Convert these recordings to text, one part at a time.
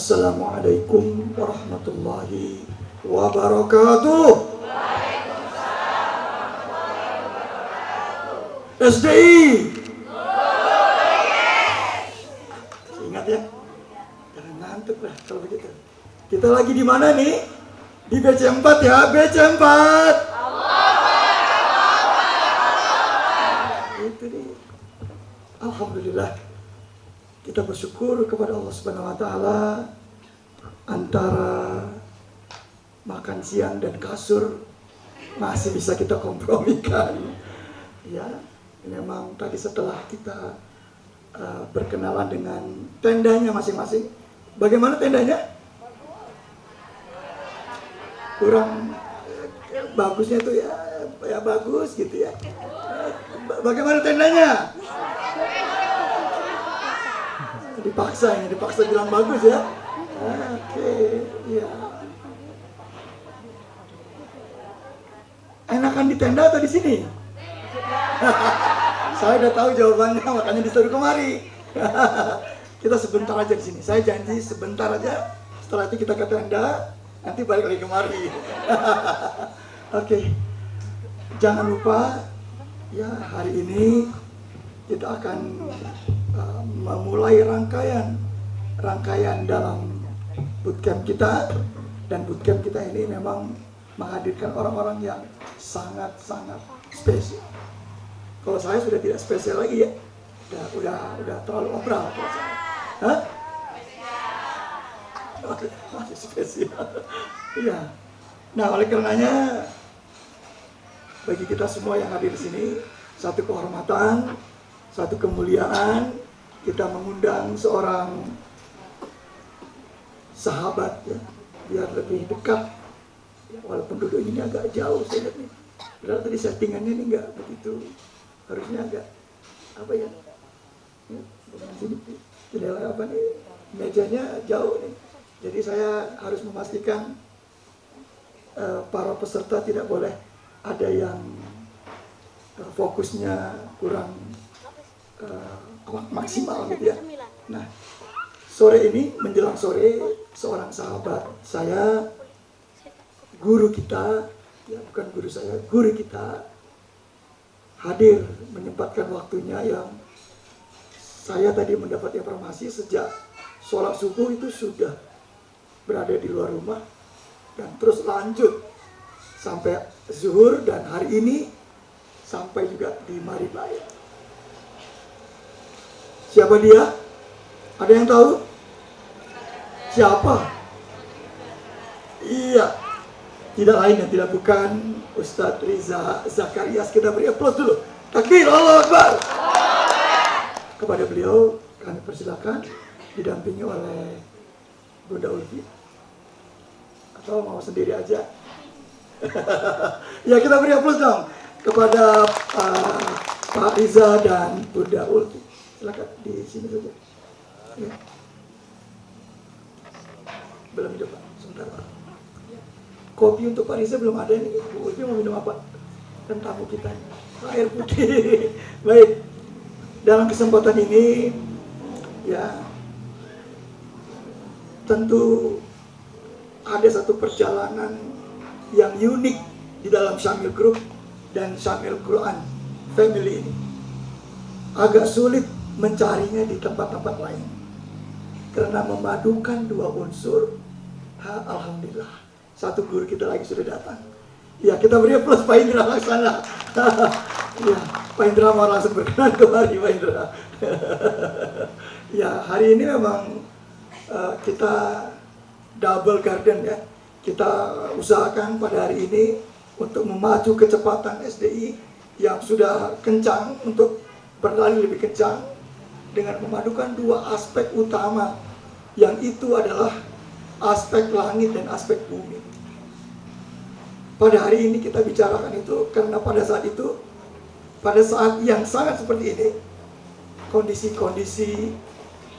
Assalamualaikum warahmatullahi wabarakatuh. SDI. Ingat ya, jangan ngantuk lah kalau begitu. Kita lagi di mana nih? Di BC4 ya, BC4. Itu nih. Alhamdulillah. Kita bersyukur kepada Allah Subhanahu wa taala, antara makan siang dan kasur masih bisa kita kompromikan. Ya, memang tadi setelah kita berkenalan dengan tendanya masing-masing. Bagaimana tendanya? Kurang bagusnya tuh ya bagus gitu ya. Bagaimana tendanya? Dipaksa bilang bagus ya. Oke, ya. Enakan di tenda atau di sini? Saya udah tahu jawabannya, makanya disuruh kemari. Kita sebentar aja di sini. Saya janji sebentar aja. Setelah itu kita ke tenda, nanti balik lagi kemari. Oke. Jangan lupa ya, hari ini kita akan memulai rangkaian dalam bootcamp kita. Dan bootcamp kita ini memang menghadirkan orang-orang yang sangat-sangat spesial. Kalau saya sudah tidak spesial lagi ya, udah terlalu obral. Hah? Masih spesial. Iya. Nah, oleh karenanya bagi kita semua yang hadir di sini, satu kehormatan, satu kemuliaan, kita mengundang seorang sahabat ya, biar lebih dekat. Walaupun duduk ini agak jauh saya lihat nih. Padahal tadi settingannya ini enggak begitu, harusnya agak apa ya? Sini jendela apa nih? Mejanya jauh nih. Jadi saya harus memastikan para peserta tidak boleh ada yang fokusnya kurang maksimal gitu ya. Nah, sore ini menjelang sore, seorang sahabat saya, guru kita, ya bukan guru saya, guru kita hadir menyempatkan waktunya, yang saya tadi mendapat informasi sejak sholat subuh itu sudah berada di luar rumah dan terus lanjut sampai zuhur, dan hari ini sampai juga di Maribaya. Siapa dia? Ada yang tahu? Siapa? Iya, tidak lain dan tidak bukan Ustadz Riza Zakarias. Kita beri aplaus dulu. Takbir, Allahu Akbar. Kepada beliau kami persilakan didampingi oleh Bunda Ulfi. Atau mau sendiri aja? Ya, kita beri aplaus dong kepada Pak Riza dan Bunda Ulfi. Silakan di sini saja. Ya. Belum hidup Pak, sebentar Pak. Kopi untuk Pak Riza belum ada nih. Bu Ulfi mau minum apa? Dan tamu kita nih, air putih. Baik, dalam kesempatan ini ya tentu ada satu perjalanan yang unik di dalam Syamil Group dan Syamil Quran Family ini. Agak sulit mencarinya di tempat-tempat lain karena memadukan dua unsur. Alhamdulillah, satu guru kita lagi sudah datang. Ya, kita beri plus Pak Indra Laksana. Ya, Pak Indra mau langsung berkenan kemari Pak Indra. Ya, hari ini memang kita double garden ya. Kita usahakan pada hari ini untuk memacu kecepatan SDI yang sudah kencang untuk berlari lebih kencang dengan memadukan dua aspek utama, yang itu adalah aspek langit dan aspek bumi. Pada hari ini kita bicarakan itu karena pada saat itu, pada saat yang sangat seperti ini, kondisi-kondisi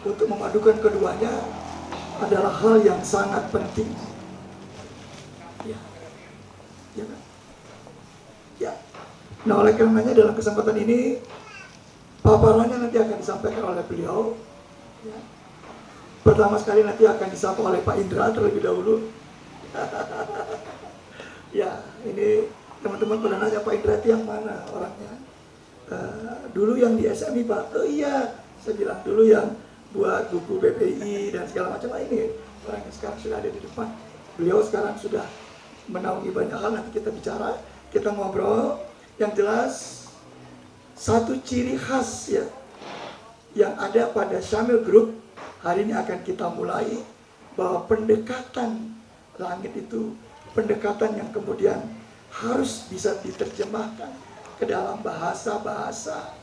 untuk memadukan keduanya adalah hal yang sangat penting. Ya, ya kan? Ya. Nah, oleh karenanya dalam kesempatan ini paparannya nanti akan disampaikan oleh beliau. Ya. Pertama sekali nanti akan disapa oleh Pak Indra terlebih dahulu. Ya, ini teman-teman pada nanya Pak Indra itu yang mana orangnya. Dulu yang di SMI Pak. Oh iya, saya bilang dulu yang buat buku BPI dan segala macam. Ini orang yang sekarang sudah ada di depan. Beliau sekarang sudah menaungi banyak hal. Nanti kita bicara, kita ngobrol. Yang jelas satu ciri khas ya yang ada pada Syamil Group hari ini akan kita mulai, bahwa pendekatan langit itu pendekatan yang kemudian harus bisa diterjemahkan ke dalam bahasa-bahasa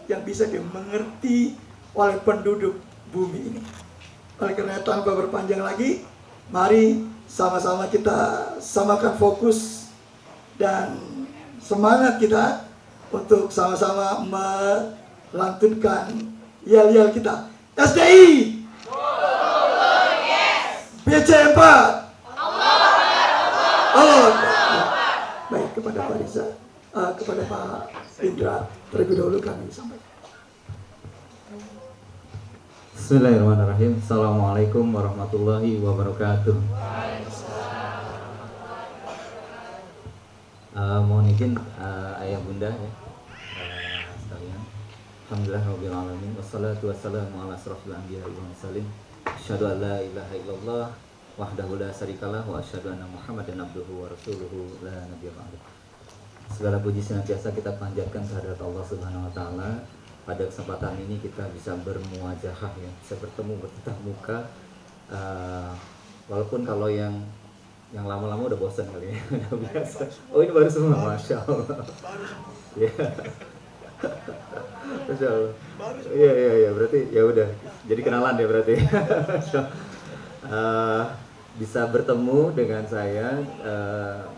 yang bisa dimengerti oleh penduduk bumi ini. Oleh karena itu, tanpa berpanjang lagi, mari sama-sama kita samakan fokus dan semangat kita untuk sama-sama melantunkan yel-yel kita. SDI BC4 Allah. Baik, kepada Pak Riza, kepada Pak Indra terlebih dahulu kami sampaikan. Bismillahirrahmanirrahim. Assalamualaikum warahmatullahi wabarakatuh. Mohon izin ayah bunda ya sekalian. Alhamdulillah rabbil alamin wassalatu wassalamu ala asrofil anbiya'i wal mursalin. Asyhadu an la ilaha illallah wahdahu la syarikalah wa asyhadu anna Muhammadan abduhu wa rasuluhu la nabiyya ba'du. Segala puji senantiasa kita panjatkan kehadirat Allah Subhanahu wa taala. Pada kesempatan ini kita bisa bermuajahah ya, bisa bertemu bertatap muka. Walaupun kalau yang lama-lama udah bosan kali ya, udah biasa. Oh ini baru semua, masya Allah. Ya, masya Allah. Iya, berarti ya udah. Jadi kenalan ya berarti. Bisa bertemu dengan saya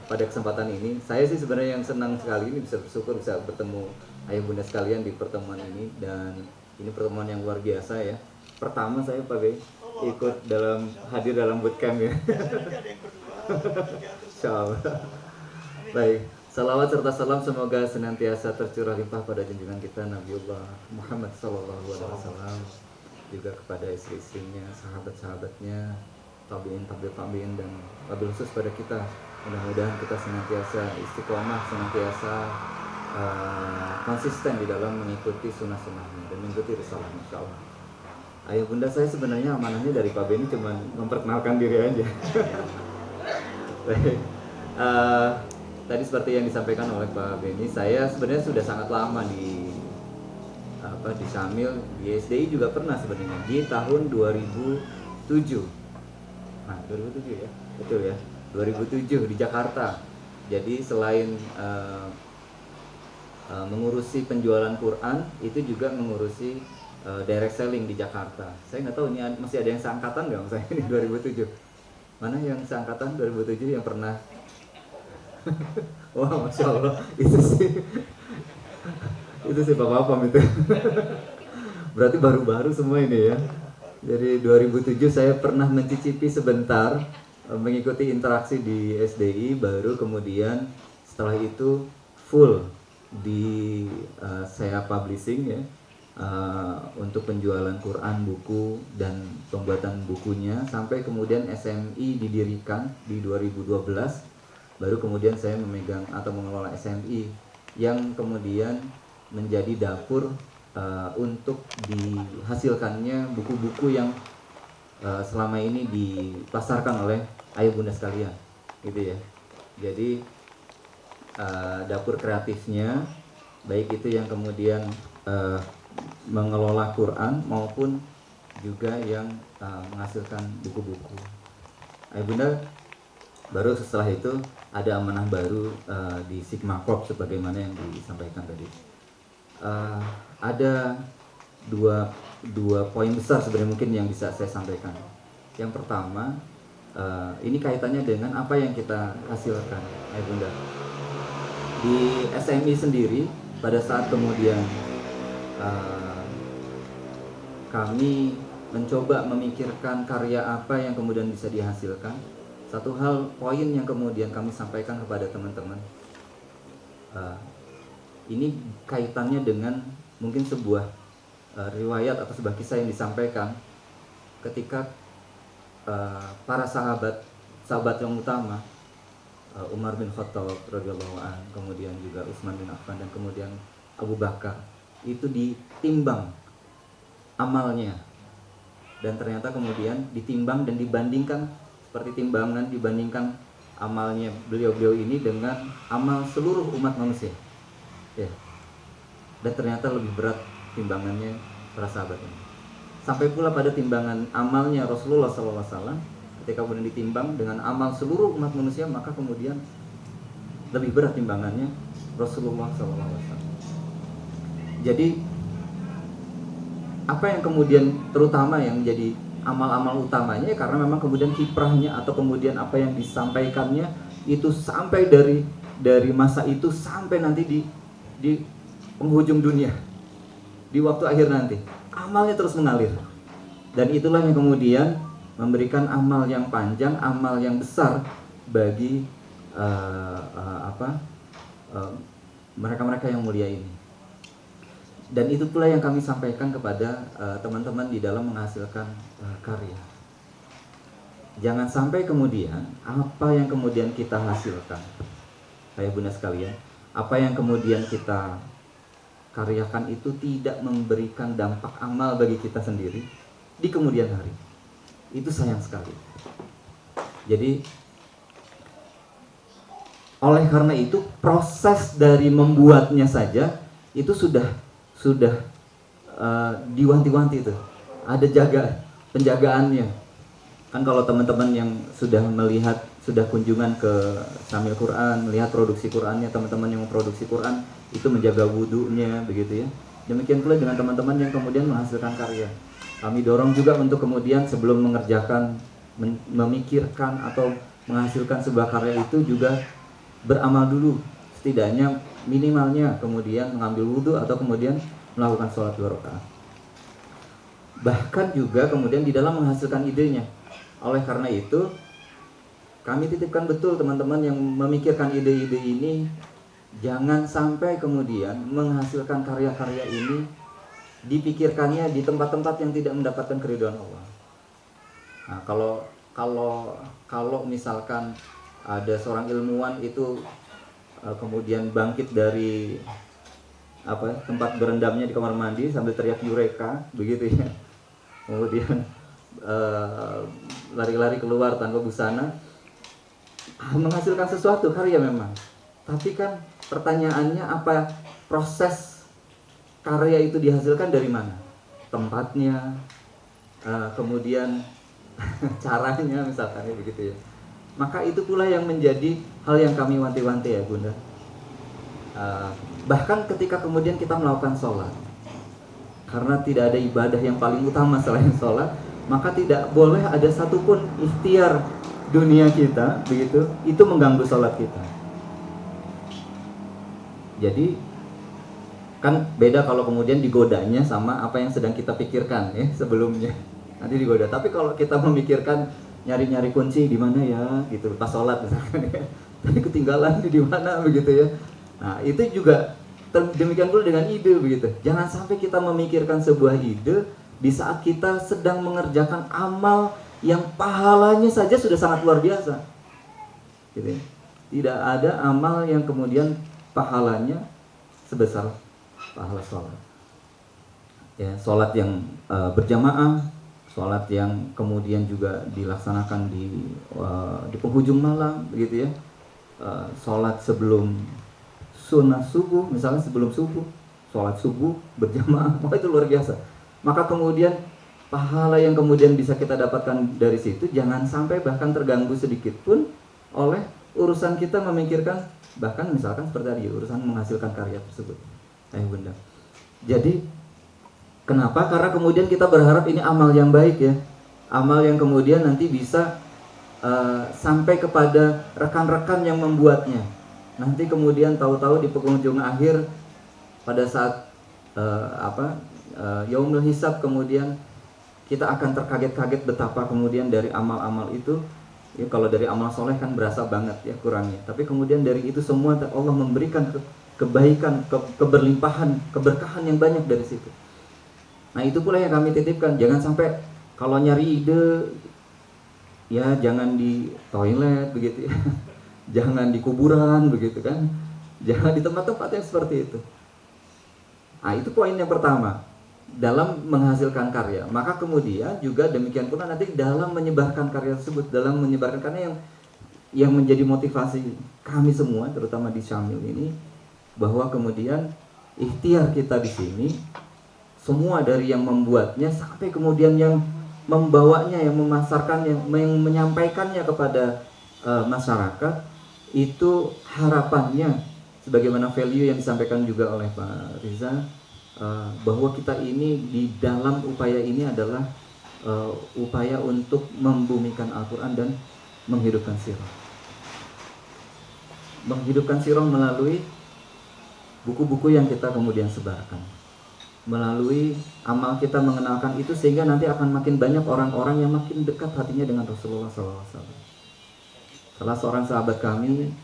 pada kesempatan ini. Saya sih sebenarnya yang senang sekali ini bisa bersyukur bisa bertemu ayah bunda sekalian di pertemuan ini, dan ini pertemuan yang luar biasa ya. Pertama saya Pak B hadir dalam bootcamp ya. Insyaallah. Baik, salawat serta salam semoga senantiasa tercurah limpah pada junjungan kita Nabiullah Muhammad SAW, juga kepada istri-istrinya, sahabat-sahabatnya, tabiin dan wabil khusus pada kita. Mudah-mudahan kita senantiasa istiqomah, senantiasa konsisten di dalam mengikuti sunnah-sunnahnya dan mengikuti risalah, insya Allah. Ayah bunda saya sebenarnya amanahnya dari Pak Beni cuma memperkenalkan diri aja. Tadi seperti yang disampaikan oleh Pak Beni, saya sebenarnya sudah sangat lama di Syamil, di SDI juga pernah sebenarnya di tahun 2007. Nah, 2007 ya, betul ya, 2007 di Jakarta. Jadi selain mengurusi penjualan Quran, itu juga mengurusi direct selling di Jakarta. Saya nggak tahu ini masih ada yang seangkatan nggak saya ini 2007. Mana yang seangkatan 2007 yang pernah? Wah, masya Allah, itu sih bapak-bapak itu. Berarti baru-baru semua ini ya. Jadi 2007 saya pernah mencicipi sebentar mengikuti interaksi di SDI, baru kemudian setelah itu full di saya publishing ya, untuk penjualan Quran, buku dan pembuatan bukunya, sampai kemudian SMI didirikan di 2012. Baru kemudian saya memegang atau mengelola SMI yang kemudian menjadi dapur untuk dihasilkannya buku-buku yang selama ini dipasarkan oleh ayah bunda sekalian, gitu ya. Jadi dapur kreatifnya, baik itu yang kemudian mengelola Quran maupun juga yang menghasilkan buku-buku. Ayah bunda baru setelah itu ada amanah baru di Sigma Corp sebagaimana yang disampaikan tadi. Ada dua poin besar sebenarnya mungkin yang bisa saya sampaikan. Yang pertama, ini kaitannya dengan apa yang kita hasilkan, ayah bunda. Di SMI sendiri pada saat kemudian kami mencoba memikirkan karya apa yang kemudian bisa dihasilkan, satu hal poin yang kemudian kami sampaikan kepada teman-teman, ini kaitannya dengan mungkin sebuah riwayat atau sebuah kisah yang disampaikan ketika para sahabat yang utama, Umar bin Khattab radhiyallahu an, kemudian juga Utsman bin Affan dan kemudian Abu Bakar, itu ditimbang amalnya, dan ternyata kemudian ditimbang dan dibandingkan seperti timbangan dibandingkan amalnya beliau-beliau ini dengan amal seluruh umat manusia, ya. Dan ternyata lebih berat timbangannya para sahabat ini. Sampai pula pada timbangan amalnya Rasulullah SAW, ketika kemudian ditimbang dengan amal seluruh umat manusia, maka kemudian lebih berat timbangannya Rasulullah SAW. Jadi apa yang kemudian terutama yang menjadi amal-amal utamanya, karena memang kemudian kiprahnya atau kemudian apa yang disampaikannya itu sampai dari masa itu sampai nanti di penghujung dunia, di waktu akhir nanti amalnya terus mengalir. Dan itulah yang kemudian memberikan amal yang panjang, amal yang besar bagi mereka-mereka yang mulia ini. Dan itu pula yang kami sampaikan kepada teman-teman di dalam menghasilkan karya. Jangan sampai kemudian apa yang kemudian kita hasilkan, ayah bunda sekalian, apa yang kemudian kita karyakan itu tidak memberikan dampak amal bagi kita sendiri di kemudian hari. Itu sayang sekali. Jadi oleh karena itu proses dari membuatnya saja itu sudah diwanti-wanti itu. Ada penjagaannya. Kan kalau teman-teman yang sudah melihat, sudah kunjungan ke Samil Quran, melihat produksi Qurannya, teman-teman yang memproduksi Quran itu menjaga wudunya, begitu ya. Demikian pula dengan teman-teman yang kemudian menghasilkan karya. Kami dorong juga untuk kemudian sebelum mengerjakan, memikirkan atau menghasilkan sebuah karya itu juga beramal dulu. Setidaknya minimalnya kemudian mengambil wudhu atau kemudian melakukan sholat 2 rakaat. Bahkan juga kemudian di dalam menghasilkan idenya. Oleh karena itu kami titipkan betul teman-teman yang memikirkan ide-ide ini, jangan sampai kemudian menghasilkan karya-karya ini dipikirkannya di tempat-tempat yang tidak mendapatkan keridhaan Allah. Nah, kalau misalkan ada seorang ilmuwan itu kemudian bangkit dari tempat berendamnya di kamar mandi sambil teriak Eureka, begitu ya. Kemudian lari-lari keluar tanpa busana, menghasilkan sesuatu karya memang. Tapi kan pertanyaannya, apa proses karya itu dihasilkan dari mana? Tempatnya, kemudian caranya misalkan ya, begitu ya. Maka itu pula yang menjadi hal yang kami wanti-wanti ya bunda. Bahkan ketika kemudian kita melakukan sholat, karena tidak ada ibadah yang paling utama selain sholat, maka tidak boleh ada satupun ikhtiar dunia kita, begitu, itu mengganggu sholat kita. Jadi kan beda kalau kemudian digodanya sama apa yang sedang kita pikirkan ya sebelumnya, nanti digoda. Tapi kalau kita memikirkan nyari-nyari kunci di mana ya, gitu, pas sholat misalkan ya, tapi ketinggalan di mana, begitu ya. Nah itu juga demikian pula dengan ide, begitu. Jangan sampai kita memikirkan sebuah ide di saat kita sedang mengerjakan amal yang pahalanya saja sudah sangat luar biasa, gitu. Tidak ada amal yang kemudian pahalanya sebesar pahala sholat. Ya, sholat yang berjamaah, sholat yang kemudian juga dilaksanakan di penghujung malam, begitu ya. Sholat sebelum sunnah subuh, misalnya sebelum subuh, sholat subuh berjamaah, itu luar biasa. Maka kemudian pahala yang kemudian bisa kita dapatkan dari situ jangan sampai bahkan terganggu sedikit pun oleh urusan kita memikirkan, bahkan misalkan seperti tadi urusan menghasilkan karya tersebut. Bunda. Jadi kenapa? Karena kemudian kita berharap ini amal yang baik ya, amal yang kemudian nanti bisa sampai kepada rekan-rekan yang membuatnya. Nanti kemudian tahu-tahu di penghujung akhir pada saat yaumul hisab, kemudian kita akan terkaget-kaget betapa kemudian dari amal-amal itu ya, kalau dari amal soleh kan berasa banget ya kurangnya, tapi kemudian dari itu semua Allah memberikan kebaikan, keberlimpahan, keberkahan yang banyak dari situ. Nah itu pula yang kami titipkan, jangan sampai Kalau nyari ide, ya jangan di toilet begitu ya. Jangan di kuburan begitu kan. Jangan di tempat-tempat yang seperti itu. Nah, itu poin yang pertama dalam menghasilkan karya. Maka kemudian juga demikian pula nanti dalam menyebarkan karya tersebut, dalam menyebarkan karya yang menjadi motivasi kami semua, terutama di Syamil ini, bahwa kemudian ikhtiar kita di sini, semua dari yang membuatnya sampai kemudian yang membawanya, yang memasarkannya, yang menyampaikannya kepada masyarakat, itu harapannya sebagaimana value yang disampaikan juga oleh Pak Riza, bahwa kita ini di dalam upaya ini adalah upaya untuk membumikan Al-Quran dan menghidupkan sirah. Menghidupkan sirah melalui buku-buku yang kita kemudian sebarkan, melalui amal kita mengenalkan itu, sehingga nanti akan makin banyak orang-orang yang makin dekat hatinya dengan Rasulullah SAW. Salah seorang sahabat kami,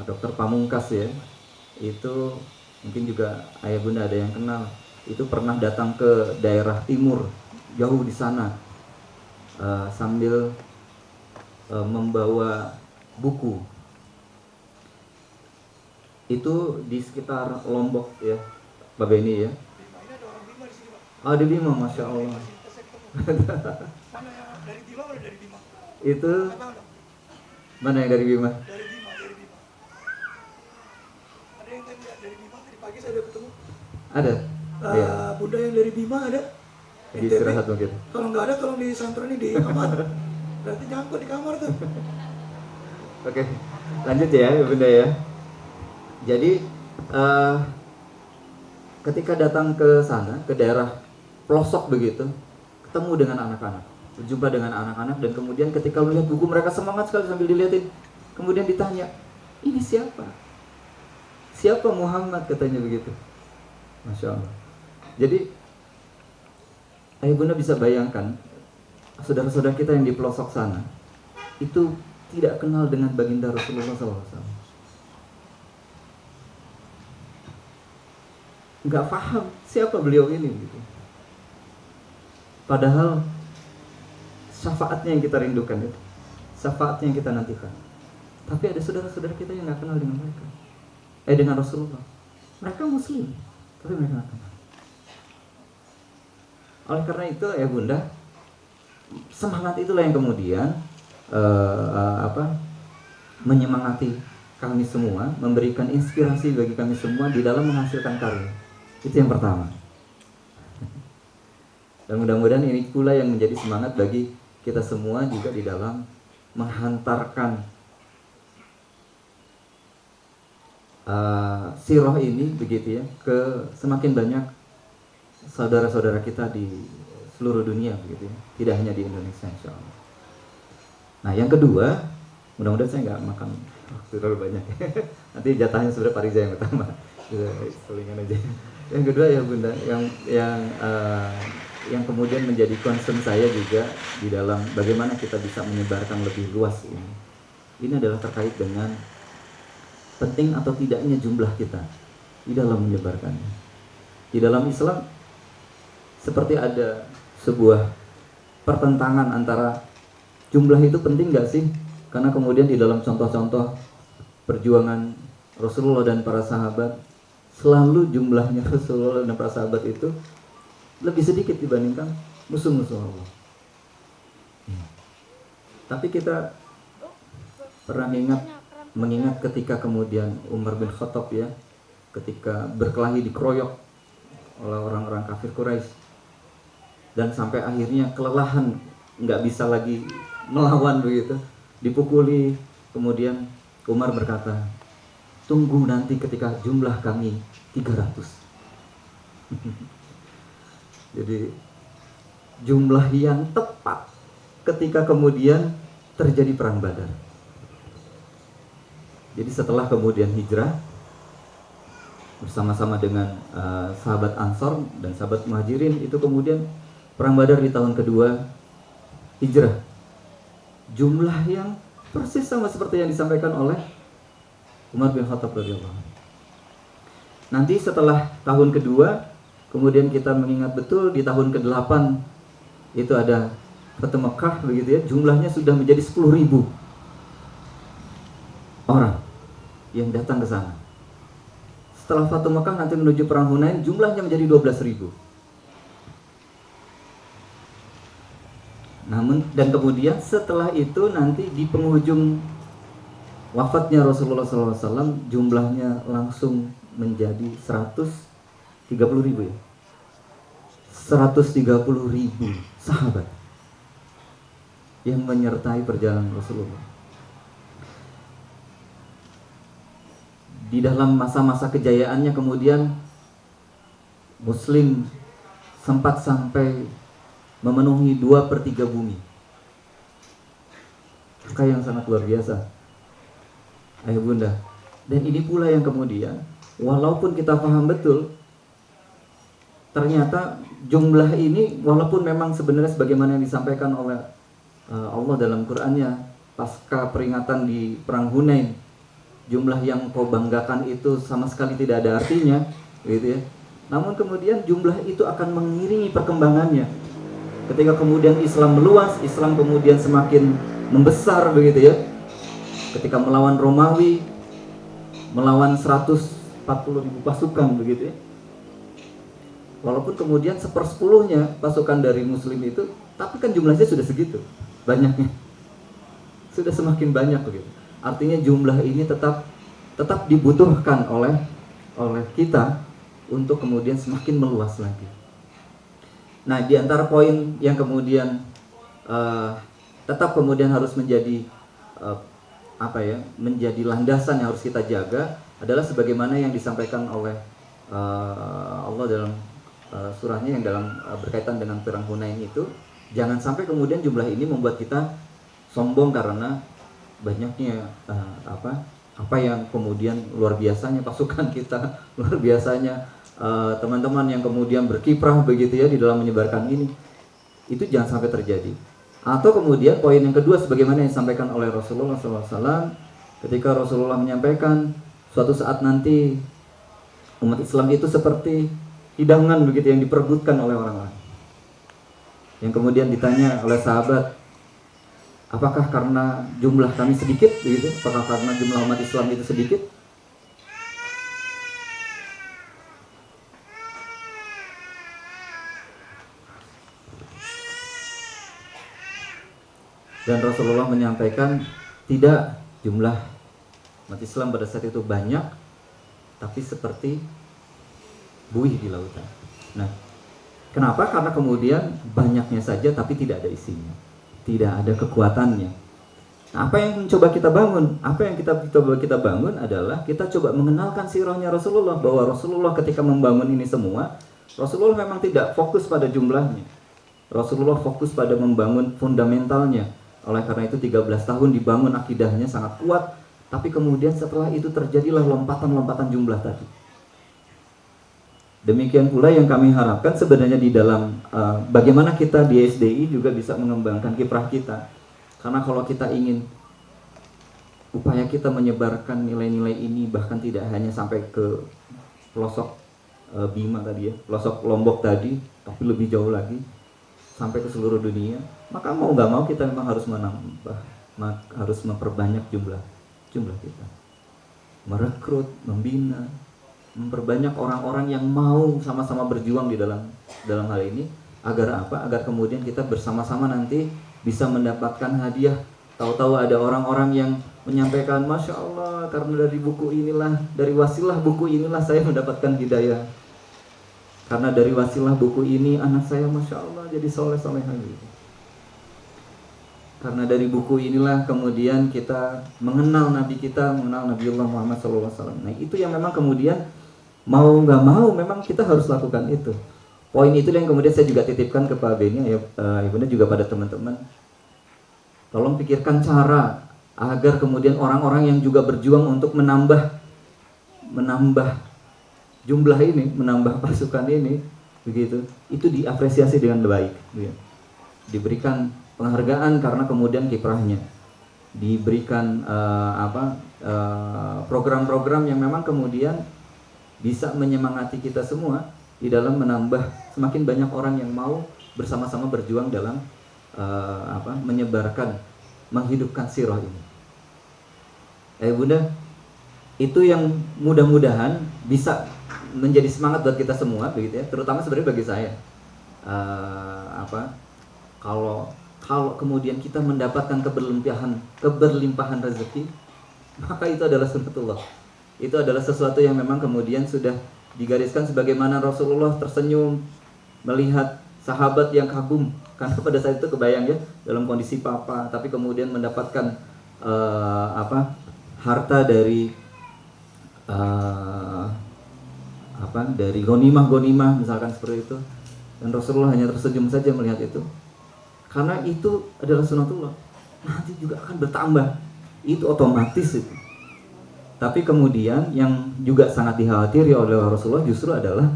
Dokter Pamungkas ya, itu mungkin juga ayah bunda ada yang kenal, itu pernah datang ke daerah timur jauh di sana, sambil membawa buku. Itu di sekitar Lombok ya, Pak Beni ya. Oh, di Bima, Masya Allah. Mana yang dari Bima atau dari Bima? Itu mana yang dari Bima? Dari Bima. Ada yang tadi dari Bima, tadi pagi saya udah ketemu. Ada? Iya. Bunda yang dari Bima ada? Di istirahat mungkin. Kalau nggak ada, tolong disantroni di kamar. Berarti nyangkut di kamar tuh. Oke, lanjut ya Bunda ya. Jadi ketika datang ke sana, ke daerah pelosok begitu, ketemu dengan anak-anak, berjumpa dengan anak-anak, dan kemudian ketika melihat buku mereka semangat sekali sambil dilihatin. Kemudian ditanya, ini siapa? Siapa Muhammad, katanya begitu. Masya Allah. Jadi ayah bunda bisa bayangkan, saudara-saudara kita yang di pelosok sana itu tidak kenal dengan baginda Rasulullah SAW. Nggak paham siapa beliau ini gitu. Padahal syafaatnya yang kita rindukan itu, syafaatnya yang kita nantikan. Tapi ada saudara-saudara kita yang nggak kenal dengan mereka, dengan Rasulullah. Mereka Muslim, tapi mereka nggak kenal. Oleh karena itu ya bunda, semangat itulah yang kemudian menyemangati kami semua, memberikan inspirasi bagi kami semua di dalam menghasilkan karya. Itu yang pertama. Dan mudah-mudahan ini pula yang menjadi semangat bagi kita semua juga di dalam menghantarkan sirah ini begitu ya, ke semakin banyak saudara-saudara kita di seluruh dunia begitu ya, tidak hanya di Indonesia insyaallah. Nah yang kedua, mudah-mudahan saya nggak makan waktu terlalu banyak. Nanti jatahnya sebenarnya Pak Riza yang pertama, selingan aja. Yang kedua ya bunda, yang kemudian menjadi concern saya juga di dalam bagaimana kita bisa menyebarkan lebih luas ini. Ini adalah terkait dengan penting atau tidaknya jumlah kita di dalam menyebarkannya. Di dalam Islam seperti ada sebuah pertentangan antara jumlah itu penting nggak sih? Karena kemudian di dalam contoh-contoh perjuangan Rasulullah dan para sahabat, selalu jumlahnya Rasulullah dan para sahabat itu lebih sedikit dibandingkan musuh-musuh Allah. Tapi kita pernah mengingat ketika kemudian Umar bin Khattab ya, ketika berkelahi dikeroyok oleh orang-orang kafir Quraisy, dan sampai akhirnya kelelahan, nggak bisa lagi melawan begitu, dipukuli. Kemudian Umar berkata, tunggu nanti ketika jumlah kami 300. Jadi jumlah yang tepat ketika kemudian terjadi perang Badar. Jadi setelah kemudian hijrah bersama-sama dengan sahabat Ansor dan sahabat Muhajirin, itu kemudian perang Badar di tahun kedua hijrah. Jumlah yang persis sama seperti yang disampaikan oleh Umar bin Khattab radhiyallahu anhu. Nanti setelah tahun kedua, kemudian kita mengingat betul di tahun ke-8 itu ada Fatu Mekah begitu ya, jumlahnya sudah menjadi 10.000 orang yang datang ke sana. Setelah Fatu Mekah nanti menuju perang Hunain, jumlahnya menjadi 12.000. Namun dan kemudian setelah itu nanti di penghujung wafatnya Rasulullah SAW, jumlahnya langsung menjadi 130.000 ya. 130.000 sahabat yang menyertai perjalanan Rasulullah. Di dalam masa-masa kejayaannya kemudian Muslim sempat sampai memenuhi 2/3 bumi. Angka yang sangat luar biasa, ayah bunda. Dan ini pula yang kemudian, walaupun kita paham betul, ternyata jumlah ini walaupun memang sebenarnya sebagaimana yang disampaikan oleh Allah dalam Qur'annya, pasca peringatan di perang Hunain, jumlah yang kau banggakan itu sama sekali tidak ada artinya, gitu ya. Namun kemudian jumlah itu akan mengiringi perkembangannya. Ketika kemudian Islam meluas, Islam kemudian semakin membesar begitu ya. Ketika melawan Romawi, melawan 140.000 pasukan begitu ya. Walaupun kemudian 1/10 pasukan dari Muslim itu, tapi kan jumlahnya sudah segitu banyaknya, sudah semakin banyak begitu. Artinya jumlah ini tetap dibutuhkan oleh kita untuk kemudian semakin meluas lagi. Nah, di antara poin yang kemudian tetap kemudian harus menjadi menjadi landasan yang harus kita jaga adalah sebagaimana yang disampaikan oleh Allah dalam surahnya yang dalam berkaitan dengan perang Hunain itu. Jangan sampai kemudian jumlah ini membuat kita sombong karena banyaknya apa yang kemudian luar biasanya pasukan kita, luar biasanya teman-teman yang kemudian berkiprah begitu ya di dalam menyebarkan ini. Itu jangan sampai terjadi. Atau kemudian poin yang kedua sebagaimana yang disampaikan oleh Rasulullah SAW ketika Rasulullah menyampaikan suatu saat nanti umat Islam itu seperti hidangan begitu yang diperebutkan oleh orang-orang. Yang kemudian ditanya oleh sahabat, apakah karena jumlah kami sedikit begitu? Apakah karena jumlah umat Islam itu sedikit? Dan Rasulullah menyampaikan, tidak, jumlah umat Islam pada saat itu banyak, tapi seperti buih di lautan. Nah, kenapa? Karena kemudian banyaknya saja tapi tidak ada isinya, tidak ada kekuatannya. Nah, apa yang coba kita bangun? Apa yang kita coba kita bangun adalah kita coba mengenalkan sirahnya Rasulullah, bahwa Rasulullah ketika membangun ini semua, Rasulullah memang tidak fokus pada jumlahnya. Rasulullah fokus pada membangun fundamentalnya. Oleh karena itu 13 tahun dibangun akidahnya sangat kuat, tapi kemudian setelah itu terjadilah lompatan-lompatan jumlah tadi. Demikian pula yang kami harapkan sebenarnya di dalam bagaimana kita di SDI juga bisa mengembangkan kiprah kita. Karena kalau kita ingin upaya kita menyebarkan nilai-nilai ini bahkan tidak hanya sampai ke pelosok Bima tadi ya, pelosok Lombok tadi, tapi lebih jauh lagi sampai ke seluruh dunia, maka mau nggak mau kita memang harus menambah, harus memperbanyak jumlah kita, merekrut, membina, memperbanyak orang-orang yang mau sama-sama berjuang di dalam hal ini. Agar apa? Agar kemudian kita bersama-sama nanti bisa mendapatkan hadiah. Tahu-tahu ada orang-orang yang menyampaikan, Masya Allah, karena dari buku inilah, dari wasilah buku inilah saya mendapatkan hidayah. Karena dari wasilah buku ini anak saya Masya Allah jadi soleh-solehah gitu. Karena dari buku inilah kemudian kita mengenal Nabi kita, mengenal Nabiullah Muhammad SAW. Nah, itu yang memang kemudian mau nggak mau memang kita harus lakukan itu. Poin itu yang kemudian saya juga titipkan ke Pak Beni, ya, Ibunda juga pada teman-teman. Tolong pikirkan cara agar kemudian orang-orang yang juga berjuang untuk menambah jumlah ini, menambah pasukan ini, begitu, itu diapresiasi dengan baik, gitu. Diberikan penghargaan karena kemudian kiprahnya, diberikan program-program yang memang kemudian bisa menyemangati kita semua di dalam menambah semakin banyak orang yang mau bersama-sama berjuang dalam menyebarkan, menghidupkan sirah ini. Bunda, itu yang mudah-mudahan bisa menjadi semangat buat kita semua, begitu ya. Terutama sebenarnya bagi saya, kalau kemudian kita mendapatkan keberlimpahan rezeki, maka itu adalah sunnatullah. Itu adalah sesuatu yang memang kemudian sudah digariskan, sebagaimana Rasulullah tersenyum melihat sahabat yang kagum karena pada saat itu kebayang ya, dalam kondisi papa tapi kemudian mendapatkan harta dari dari gonimah misalkan seperti itu, dan Rasulullah hanya tersenyum saja melihat itu, karena itu adalah sunatullah, nanti juga akan bertambah, itu otomatis itu. Tapi kemudian yang juga sangat dikhawatiri oleh Rasulullah justru adalah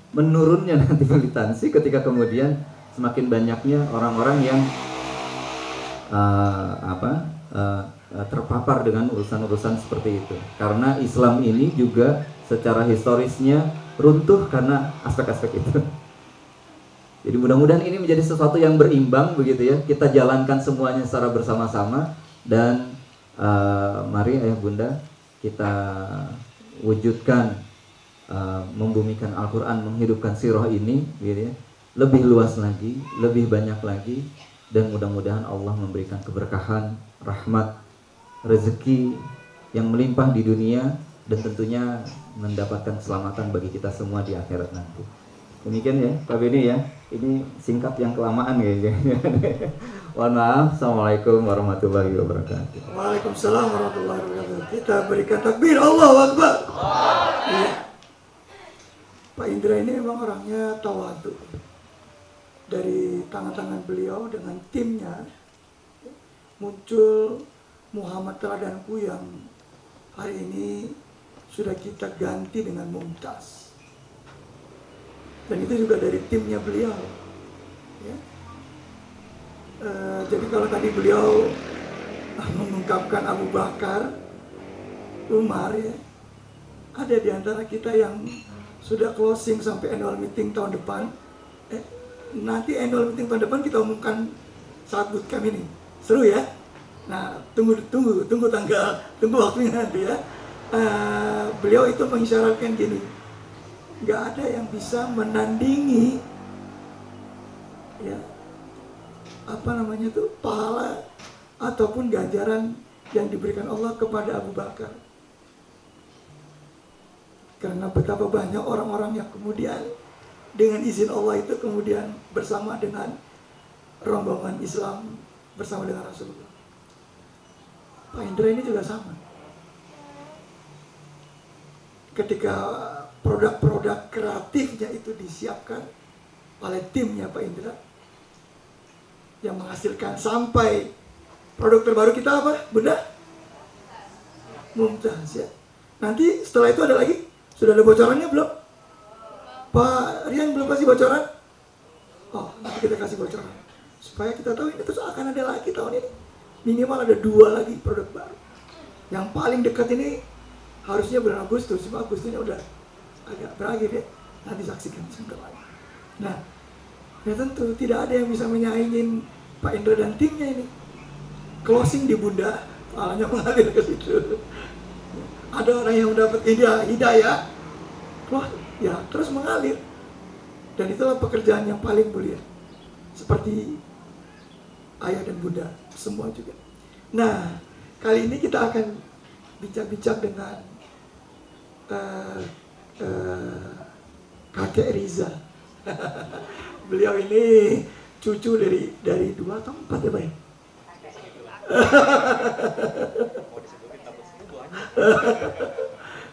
menurunnya nanti militansi ketika kemudian semakin banyaknya orang-orang yang terpapar dengan urusan-urusan seperti itu. Karena Islam ini juga secara historisnya runtuh karena aspek-aspek itu. Jadi mudah-mudahan ini menjadi sesuatu yang berimbang begitu ya. Kita jalankan semuanya secara bersama-sama, dan mari ayah bunda kita wujudkan, membumikan Al-Quran, menghidupkan sirah ini gitu ya, lebih luas lagi, lebih banyak lagi, dan mudah-mudahan Allah memberikan keberkahan, rahmat, rezeki yang melimpah di dunia, dan tentunya mendapatkan keselamatan bagi kita semua di akhirat nanti. Demikian ya Pak Beni ya, ini singkat yang kelamaan kayaknya. Mohon maaf. Assalamualaikum warahmatullahi wabarakatuh. Waalaikumsalam warahmatullahi wabarakatuh. Kita berikan takbir, Allahu Akbar. Ya. Pak Indra ini memang orangnya tawadu. Dari tangan-tangan beliau dengan timnya muncul Muhammad Teladanku yang hari ini sudah kita ganti dengan Mumtaz. Dan itu juga dari timnya beliau. Ya. Jadi kalau tadi beliau mengungkapkan Abu Bakar, Umar ya, ada di antara kita yang sudah closing sampai annual meeting tahun depan. Nanti annual meeting tahun depan kita umumkan saat bootcamp ini. Seru ya? Nah, tunggu waktunya nanti ya. Beliau itu mengisyaratkan gini, nggak ada yang bisa menandingi ya pahala ataupun ganjaran yang diberikan Allah kepada Abu Bakar. Karena betapa banyak orang-orang yang kemudian dengan izin Allah itu kemudian bersama dengan rombongan Islam, bersama dengan Rasulullah. Pak Indra ini juga sama. Ketika produk-produk kreatifnya itu disiapkan oleh timnya Pak Indra, yang menghasilkan sampai produk terbaru kita apa, Bunda? Mumtaz ya. Nanti setelah itu ada lagi, sudah ada bocorannya belum? Pak Rian belum kasih bocoran? Oh, nanti kita kasih bocoran supaya kita tahu ini terus akan ada lagi tahun ini. Minimal ada 2 lagi produk baru. Yang paling dekat ini harusnya bulan Agustus, cuma Agustusnya udah agak berakhir ya. Nanti saksikan sebentar lagi. Nah, ya tentu tidak ada yang bisa menyaingin Pak Indra dan timnya ini. Closing di Bunda, pahalanya mengalir ke situ. Ada orang yang mendapat hidayah, wah ya terus mengalir. Dan itulah pekerjaan yang paling mulia. Seperti ayah dan bunda, semua juga. Nah, kali ini kita akan bincang-bincang dengan kakek Riza. Beliau ini cucu dari 2 atau 4 ya Pak ya?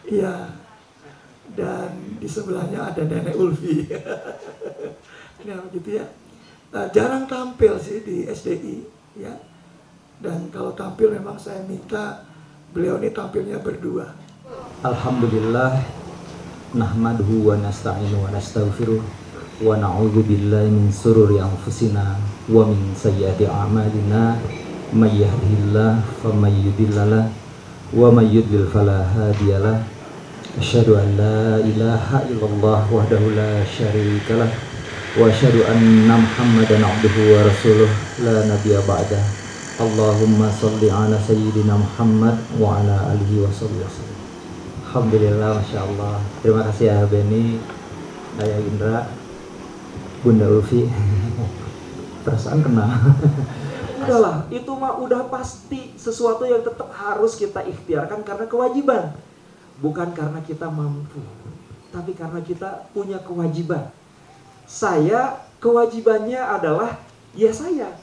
Iya. Dan di sebelahnya ada Nenek Ulfi. Nah, begitu ya. Jarang tampil sih di SDI ya. Dan kalau tampil memang saya minta beliau ini tampilnya berdua. Alhamdulillah, nahmaduhu wa nasta'inu wa nastaghfiruh wa na'udzu billahi min sururi anfusina wa min sayyiati a'malina, may yahdihillahu faman yudhillalah wa may yudlil fala hadiyalah. Asyhadu an la ilaha illallah wahdahu la syarikalah wa asyhadu anna Muhammadan abduhu wa rasuluh la nabiyya ba'dah. Allahumma sholli ala sayyidina Muhammad wa ala alihi wa sallam. Alhamdulillah, Masya Allah. Terima kasih ya Benny, Ayah Indra, Bunda Ulfi. Perasaan kena. Udahlah, itu mah udah pasti sesuatu yang tetap harus kita ikhtiarkan karena kewajiban. Bukan karena kita mampu, tapi karena kita punya kewajiban. Saya, kewajibannya adalah, ya saya.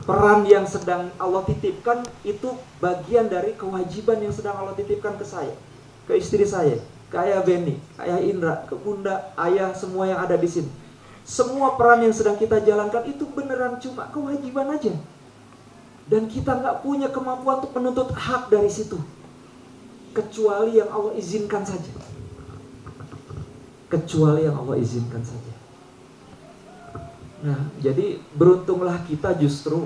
Peran yang sedang Allah titipkan itu bagian dari kewajiban yang sedang Allah titipkan ke saya, ke istri saya, ke Ayah Benny, Ayah Indra, ke Bunda, Ayah, semua yang ada di sini. Semua peran yang sedang kita jalankan itu beneran cuma kewajiban aja. Dan kita nggak punya kemampuan untuk menuntut hak dari situ. Kecuali yang Allah izinkan saja. Kecuali yang Allah izinkan saja. Nah, jadi beruntunglah kita justru,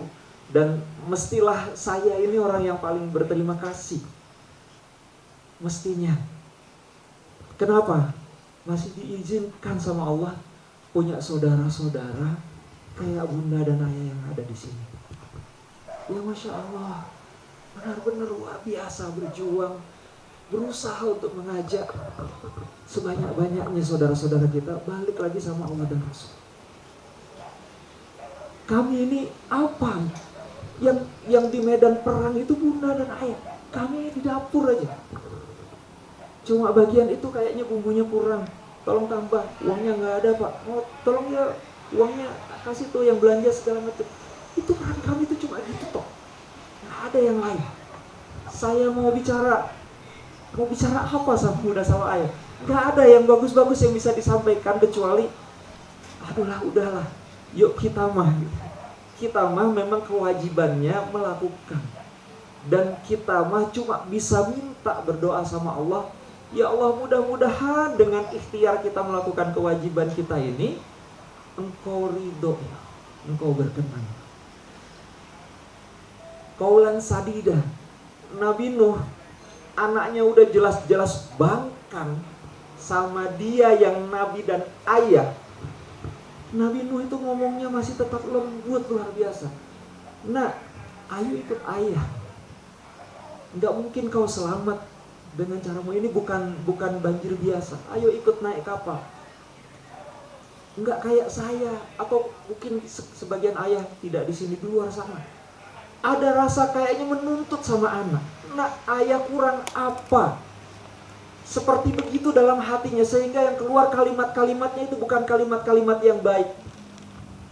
dan mestilah saya ini orang yang paling berterima kasih. Mestinya. Kenapa? Masih diizinkan sama Allah punya saudara-saudara kayak Bunda dan Ayah yang ada di sini. Ya Masya Allah, benar-benar luar biasa berjuang, berusaha untuk mengajak sebanyak-banyaknya saudara-saudara kita balik lagi sama Allah dan Rasul. Kami ini apa? Yang di medan perang itu Bunda dan Ayah. Kami di dapur aja. Cuma bagian itu kayaknya bumbunya kurang. Tolong tambah. Uangnya nggak ada Pak. Oh, tolong ya uangnya kasih tuh yang belanja segala macam. Itu peran kami itu cuma gitu toh. Nggak ada yang lain. Saya mau bicara apa sama Bunda sama Ayah? Nggak ada yang bagus-bagus yang bisa disampaikan kecuali udahlah. Yuk kita mah memang kewajibannya melakukan, dan kita mah cuma bisa minta berdoa sama Allah, ya Allah mudah-mudahan dengan ikhtiar kita melakukan kewajiban kita ini Engkau ridho, Engkau berkenan. Qaulan sadida, Nabi Nuh anaknya udah jelas-jelas bangkang sama dia yang Nabi dan Ayah. Nabi Nuh itu ngomongnya masih tetap lembut luar biasa. Nah, ayo ikut Ayah. Nggak mungkin kau selamat dengan caramu ini, bukan banjir biasa. Ayo ikut naik kapal. Nggak kayak saya atau mungkin sebagian ayah tidak di sini, di luar sana. Ada rasa kayaknya menuntut sama anak. Nah, ayah kurang apa? Seperti begitu dalam hatinya, sehingga yang keluar kalimat-kalimatnya itu bukan kalimat-kalimat yang baik,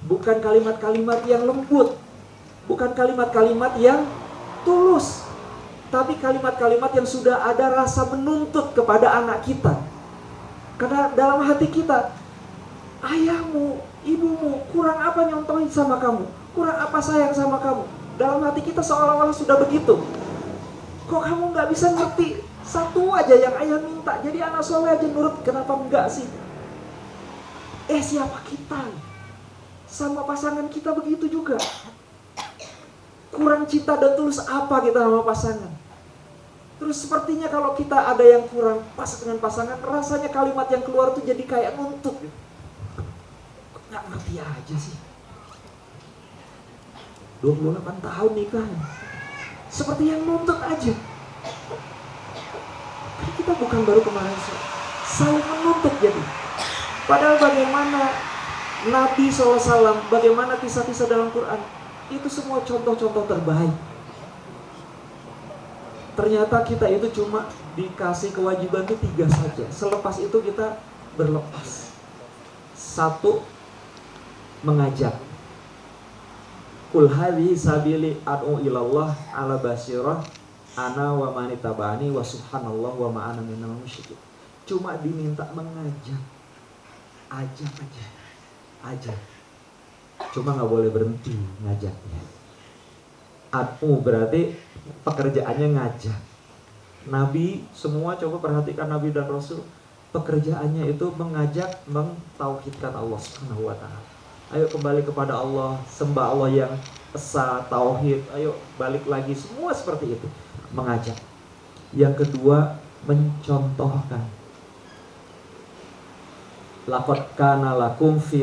bukan kalimat-kalimat yang lembut, bukan kalimat-kalimat yang tulus, tapi kalimat-kalimat yang sudah ada rasa menuntut kepada anak kita. Karena dalam hati kita, ayahmu, ibumu kurang apa nyontohin sama kamu, kurang apa sayang sama kamu. Dalam hati kita seolah-olah sudah begitu. Kok kamu gak bisa ngerti satu aja yang ayah minta, jadi anak soleh aja nurut, kenapa enggak sih? Siapa kita? Sama pasangan kita begitu juga. Kurang cinta dan tulus apa kita sama pasangan? Terus sepertinya kalau kita ada yang kurang pas dengan pasangan, rasanya kalimat yang keluar tuh jadi kayak nuntut gitu. Gak ngerti aja sih. 28 tahun nikah, seperti yang nuntut aja. Kita bukan baru kemarin saling menuntut jadi. Padahal bagaimana Nabi SAW, bagaimana kisah-kisah dalam Quran, itu semua contoh-contoh terbaik. Ternyata kita itu cuma dikasih kewajiban itu 3 saja. Selepas itu kita berlepas. 1, mengajak. Qul hadhihi sabili ad'u ilallah ala basirah ana wa man tabani wa subhanallah wa ma ana minal musyrikin. Cuma diminta mengajak. Ajak aja. Ajak. Cuma nggak boleh berhenti ngajaknya. Ad'u berarti pekerjaannya ngajak. Nabi semua, coba perhatikan Nabi dan Rasul, pekerjaannya itu mengajak mentauhidkan Allah Subhanahu wa taala. Ayo kembali kepada Allah, sembah Allah yang esa, tauhid. Ayo balik lagi, semua seperti itu. Mengajak. Yang kedua, mencontohkan. Laqad kana lakum fi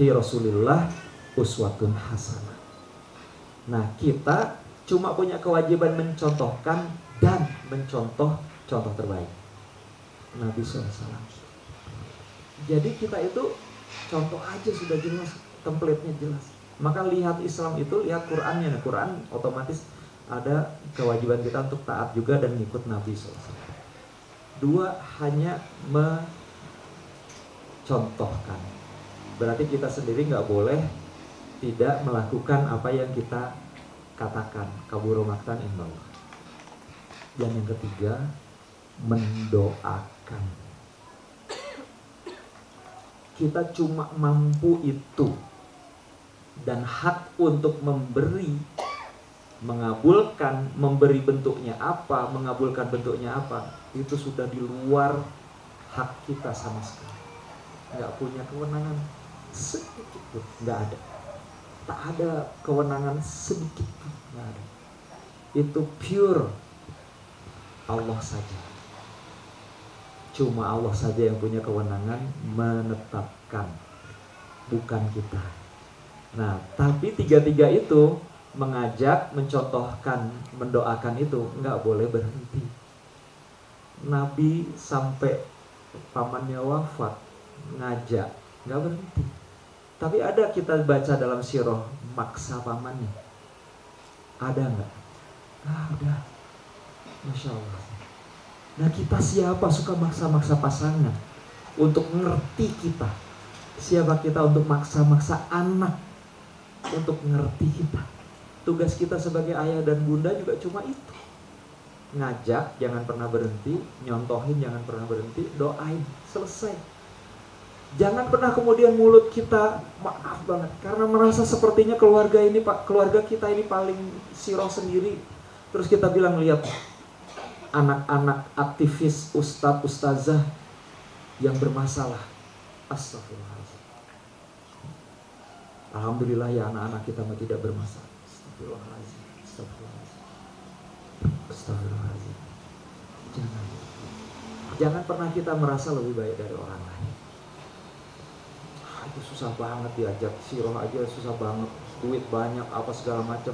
Rasulillah uswatun hasanah. Nah, kita cuma punya kewajiban mencontohkan dan mencontoh contoh terbaik Nabi SAW. Jadi kita itu contoh aja sudah jelas, template-nya jelas. Maka lihat Islam itu, lihat Qurannya. Nah, Quran otomatis ada kewajiban kita untuk taat juga dan ngikut Nabi SAW. Dua, hanya contohkan. Berarti kita sendiri nggak boleh tidak melakukan apa yang kita katakan. Kabura maqtan indallah. Dan yang ketiga, mendoakan. Kita cuma mampu itu, dan hak untuk memberi, mengabulkan, memberi bentuknya apa, mengabulkan bentuknya apa, itu sudah di luar hak kita sama sekali. Nggak punya kewenangan sedikit pun, nggak ada. Tak ada kewenangan sedikit pun, nggak ada. Itu pure Allah saja. Cuma Allah saja yang punya kewenangan menetapkan, bukan kita. Nah, tapi tiga-tiga itu mengajak, mencontohkan, mendoakan itu nggak boleh berhenti. Nabi sampai pamannya wafat ngajak, nggak berhenti. Tapi ada kita baca dalam sirah maksa pamannya, ada nggak? Nggak ada. Masya Allah. Nah, kita siapa suka maksa-maksa pasangan untuk ngerti kita? Siapa kita untuk maksa-maksa anak untuk ngerti kita? Tugas kita sebagai ayah dan bunda juga cuma itu. Ngajak, jangan pernah berhenti. Nyontohin, jangan pernah berhenti. Doain, selesai. Jangan pernah kemudian mulut kita maaf banget karena merasa sepertinya keluarga ini, Pak, keluarga kita ini paling sirah sendiri. Terus kita bilang, lihat anak-anak aktivis, ustadz, ustazah yang bermasalah. Astagfirullahaladzim. Alhamdulillah ya anak-anak kita tidak bermasalah. Astagfirullahaladzim. Astagfirullahaladzim. Astagfirullahaladzim. Jangan pernah kita merasa lebih baik dari orang lain. Itu susah banget diajak sirah aja, susah banget. Duit banyak, apa segala macam.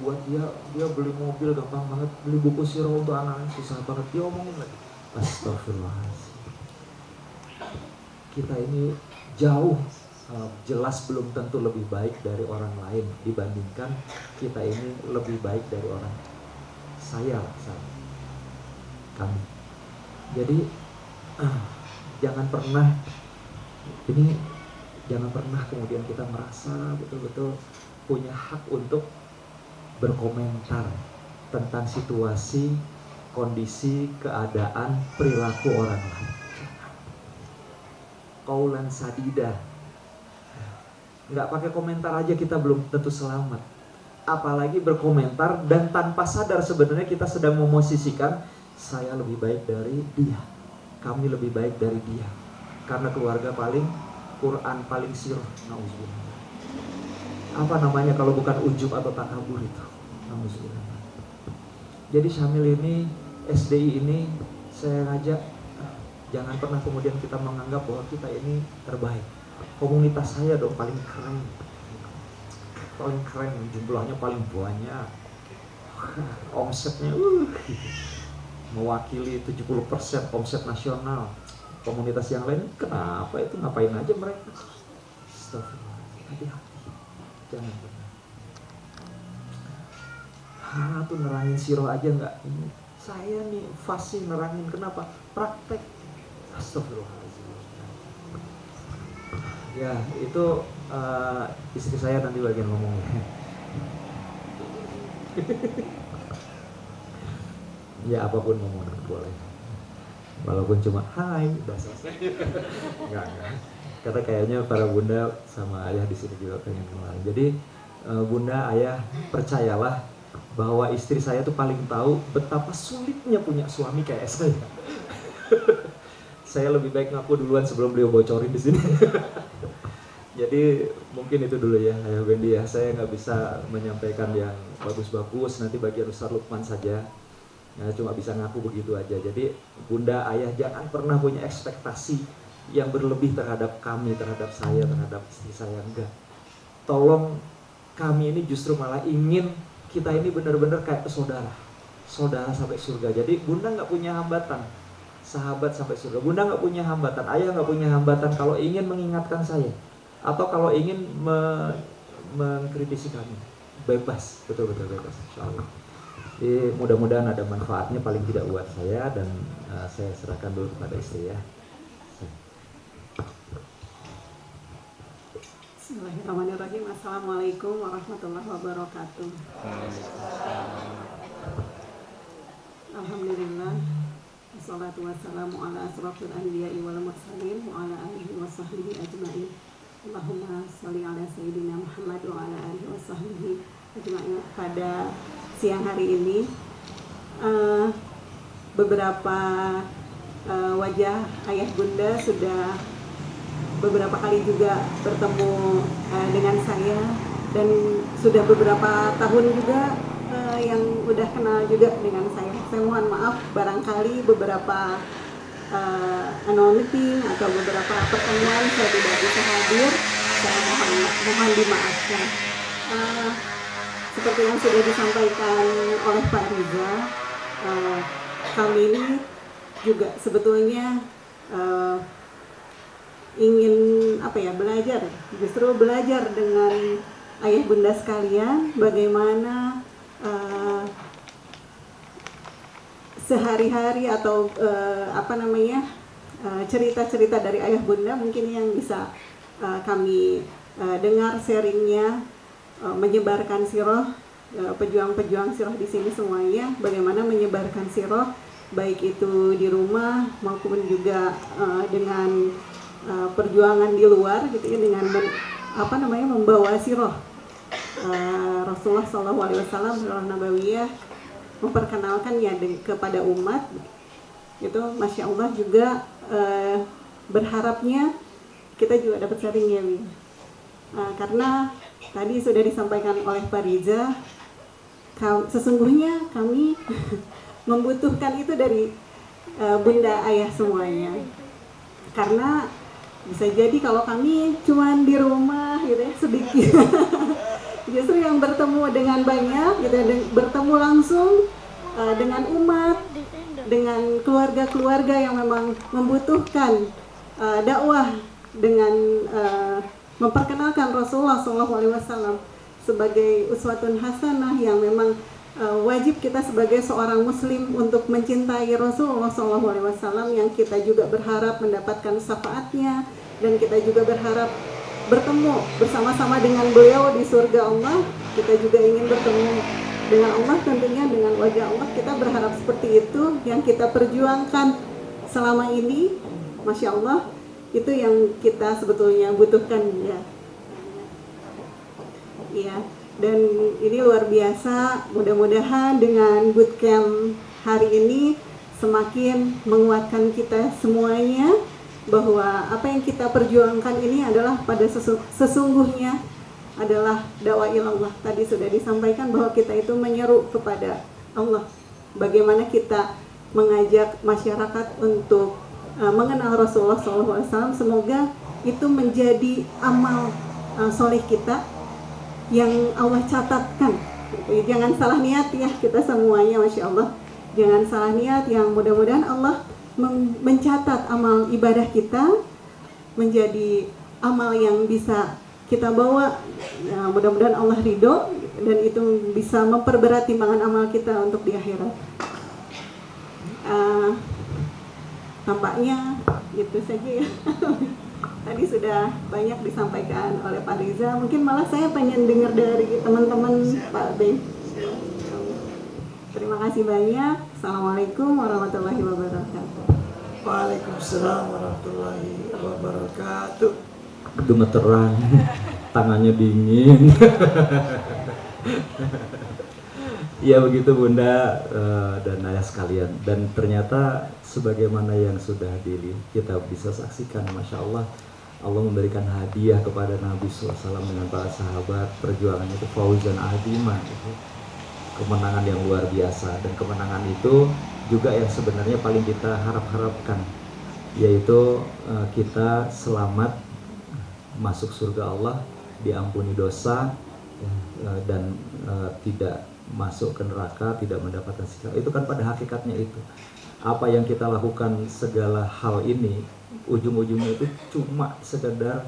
Buat dia beli mobil gampang banget, beli buku sirah untuk anak-anak susah banget, dia omongin lagi. Astagfirullahaladzim. Kita ini jauh, jelas belum tentu lebih baik dari orang lain dibandingkan kita ini lebih baik dari orang saya. Kami. Jadi jangan pernah kemudian kita merasa betul-betul punya hak untuk berkomentar tentang situasi, kondisi, keadaan, perilaku orang lain. Qaulan sadida. Nggak pakai komentar aja kita belum tentu selamat. Apalagi berkomentar dan tanpa sadar sebenarnya kita sedang memosisikan saya lebih baik dari dia, kami lebih baik dari dia. Karena keluarga paling Quran, paling sirah. Nauzubillah. Apa namanya kalau bukan ujub atau takabur itu? Nauzubillah. Jadi Syamil ini, SDI ini, saya ngajak jangan pernah kemudian kita menganggap bahwa kita ini terbaik. Komunitas saya dong paling keren, jumlahnya paling banyak, omsetnya mewakili 70% omset nasional. Komunitas yang lain kenapa itu, ngapain aja mereka? Astagfirullah, hati-hati, jangan pernah. Tuh nerangin sirah aja nggak ini. Saya nih fasih nerangin, kenapa? Praktek. Astagfirullahaladzim. Ya itu istri saya nanti bagian ngomongnya. Ya apapun ngomongnya boleh. Walaupun cuma hai, udah selesai. Enggak. Karena kayaknya para bunda sama ayah di sini juga pengen kenal. Jadi bunda, ayah, percayalah bahwa istri saya tuh paling tahu betapa sulitnya punya suami kayak saya. Saya lebih baik ngaku duluan sebelum beliau bocorin di sini. Jadi mungkin itu dulu ya, Ayah Wendy ya. Saya nggak bisa menyampaikan yang bagus-bagus. Nanti bagian Ustaz Lukman saja. Ya, cuma bisa ngaku begitu aja. Jadi bunda, ayah jangan pernah punya ekspektasi yang berlebih terhadap kami, terhadap saya, terhadap istri saya, enggak. Tolong, kami ini justru malah ingin kita ini benar-benar kayak saudara sampai surga. Jadi Bunda nggak punya hambatan, sahabat sampai surga. Bunda nggak punya hambatan, ayah nggak punya hambatan kalau ingin mengingatkan saya atau kalau ingin mengkritisi kami. Bebas, betul-betul bebas, insya Allah. Jadi mudah-mudahan ada manfaatnya paling tidak buat saya, dan saya serahkan dulu kepada istri ya. Bismillahirrahmanirrahim. Assalamualaikum warahmatullahi wabarakatuh. Alhamdulillah. Wassalatu wassalamu ala asrofil anbiya'i wal mursalin wa ala alihi wa sahbihi ajma'in. Allahumma sholli ala sayyidina Muhammad wa ala alihi wa sahbihi ajma'in. Pada siang hari ini beberapa wajah ayah bunda sudah beberapa kali juga bertemu dengan saya, dan sudah beberapa tahun juga yang udah kenal juga dengan saya. Saya mohon maaf barangkali beberapa meeting atau beberapa pertemuan saya tidak bisa hadir. Saya mohon dimaafkan. Seperti yang sudah disampaikan oleh Pak Riza, kami ini juga sebetulnya ingin belajar, justru belajar dengan ayah bunda sekalian bagaimana sehari-hari atau cerita-cerita dari ayah bunda mungkin yang bisa kami dengar sharingnya, menyebarkan sirah, pejuang-pejuang sirah di sini semuanya bagaimana menyebarkan sirah baik itu di rumah maupun juga dengan perjuangan di luar gitu ya, dengan membawa sirah Rasulullah SAW, sirah nabawiyah, memperkenalkannya kepada umat. Itu Masya Allah juga berharapnya kita juga dapat sharing ya, karena tadi sudah disampaikan oleh Pak Riza, sesungguhnya kami membutuhkan itu dari bunda ayah semuanya, karena bisa jadi kalau kami cuman di rumah gitu ya sedikit justru yang bertemu dengan banyak gitu, bertemu langsung dengan umat, dengan keluarga-keluarga yang memang membutuhkan dakwah dengan memperkenalkan Rasulullah SAW sebagai uswatun hasanah yang memang wajib kita sebagai seorang muslim untuk mencintai Rasulullah SAW, yang kita juga berharap mendapatkan syafaatnya, dan kita juga berharap bertemu bersama-sama dengan beliau di surga Allah. Kita juga ingin bertemu dengan Allah, tentunya dengan wajah Allah. Kita berharap seperti itu, yang kita perjuangkan selama ini. Masya Allah, itu yang kita sebetulnya butuhkan ya. Iya. Dan ini luar biasa, mudah-mudahan dengan bootcamp hari ini semakin menguatkan kita semuanya bahwa apa yang kita perjuangkan ini adalah pada sesungguhnya adalah dakwah ilallah. Tadi sudah disampaikan bahwa kita itu menyeru kepada Allah. Bagaimana kita mengajak masyarakat untuk mengenal Rasulullah SAW. Semoga itu menjadi amal soleh kita yang Allah catatkan. Jangan salah niat ya kita semuanya, Masya Allah. Jangan salah niat, yang mudah-mudahan Allah mencatat amal ibadah kita menjadi amal yang bisa kita bawa. Mudah-mudahan Allah ridho, dan itu bisa memperberat timbangan amal kita untuk di akhirat. Tampaknya itu saja ya. Tadi sudah banyak disampaikan oleh Pak Riza. Mungkin malah saya pengen dengar dari teman-teman Pak B. Terima kasih banyak. Assalamualaikum warahmatullahi wabarakatuh. Waalaikumsalam warahmatullahi wabarakatuh. Gemeteran, tangannya dingin. Ya begitu Bunda dan ayah sekalian. Dan ternyata sebagaimana yang sudah kita bisa saksikan, Masya Allah, Allah memberikan hadiah kepada Nabi SAW dengan para sahabat. Perjuangannya itu fauzan azimah, kemenangan yang luar biasa. Dan kemenangan itu juga yang sebenarnya paling kita harapkan yaitu kita selamat masuk surga Allah, diampuni dosa, dan tidak masuk ke neraka, tidak mendapatkan siksa. Itu kan pada hakikatnya itu. Apa yang kita lakukan segala hal ini, ujung-ujungnya itu cuma sekedar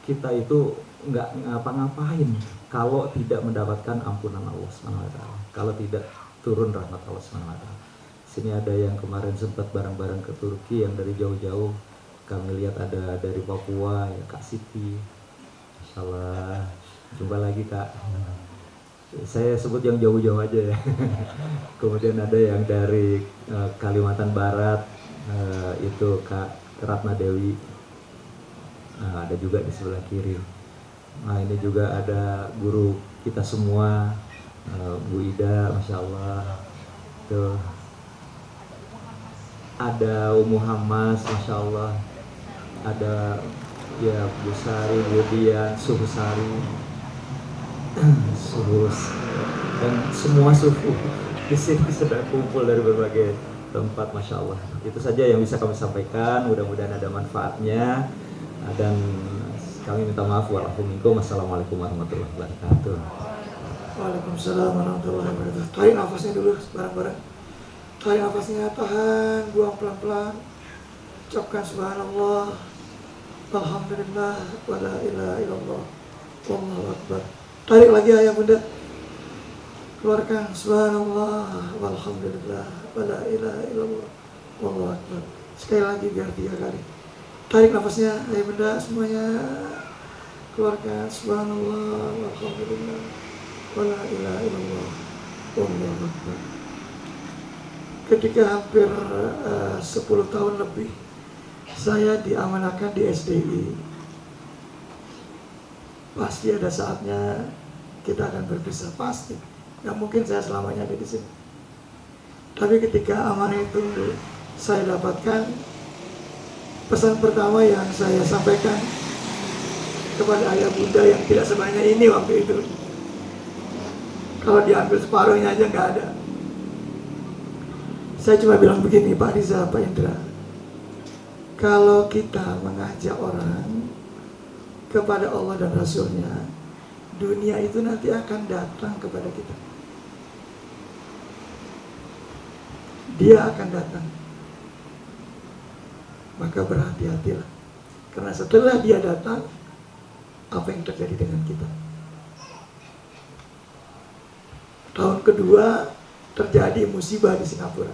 kita itu nggak ngapa-ngapain kalau tidak mendapatkan ampunan Allah SWT, kalau tidak turun rahmat Allah SWT. Sini ada yang kemarin sempat bareng-bareng ke Turki yang dari jauh-jauh, kami lihat ada dari Papua, ya Kak Siti. Insyaallah jumpa lagi Kak. Saya sebut yang jauh-jauh aja ya. Kemudian ada yang dari Kalimantan Barat, itu Kak Ratna Dewi. Nah, ada juga di sebelah kiri. Nah, ini juga ada guru kita semua, Bu Ida, Masya Allah. Tuh. Ada Ummu Hamas, Masya Allah. Ada ya Bu Sari, Bu Dian, Suhu Sari, Suhus, dan semua suhu di sini sudah kumpul dari berbagai tempat, Masya Allah. Itu saja yang bisa kami sampaikan, mudah-mudahan ada manfaatnya, dan kami minta maaf. Wassalamualaikum warahmatullahi wabarakatuh. Waalaikumsalam warahmatullahi wabarakatuh. Tarik nafasnya dulu bareng-bareng. Tarik nafasnya, tahan, buang pelan-pelan. Ucapkan subhanallah, alhamdulillah, wa la ilaha illallah, wallahu akbar. Tarik lagi ayah bunda. Keluarkan subhanallah, walhamdulillah, wa la ilaha illallah, wallahu akbar. Sekali lagi biar 3 kali. Tarik nafasnya ayah bunda semuanya. Keluarkan subhanallah, walhamdulillah, wa la ilaha illallah, wallahu akbar. Ketika hampir 10 tahun lebih saya diamanahkan di SDI, pasti ada saatnya kita akan berpisah, pasti. Nggak mungkin saya selamanya ada di sini. Tapi ketika amanah itu saya dapatkan, pesan pertama yang saya sampaikan kepada ayah bunda yang tidak sebanyak ini waktu itu, kalau diambil separuhnya aja nggak ada. Saya cuma bilang begini, Pak Riza, Pak Indra, kalau kita mengajak orang kepada Allah dan Rasulnya, dunia itu nanti akan datang kepada kita. Dia akan datang. Maka berhati-hatilah. Karena setelah dia datang, apa yang terjadi dengan kita? Tahun kedua terjadi musibah di Singapura.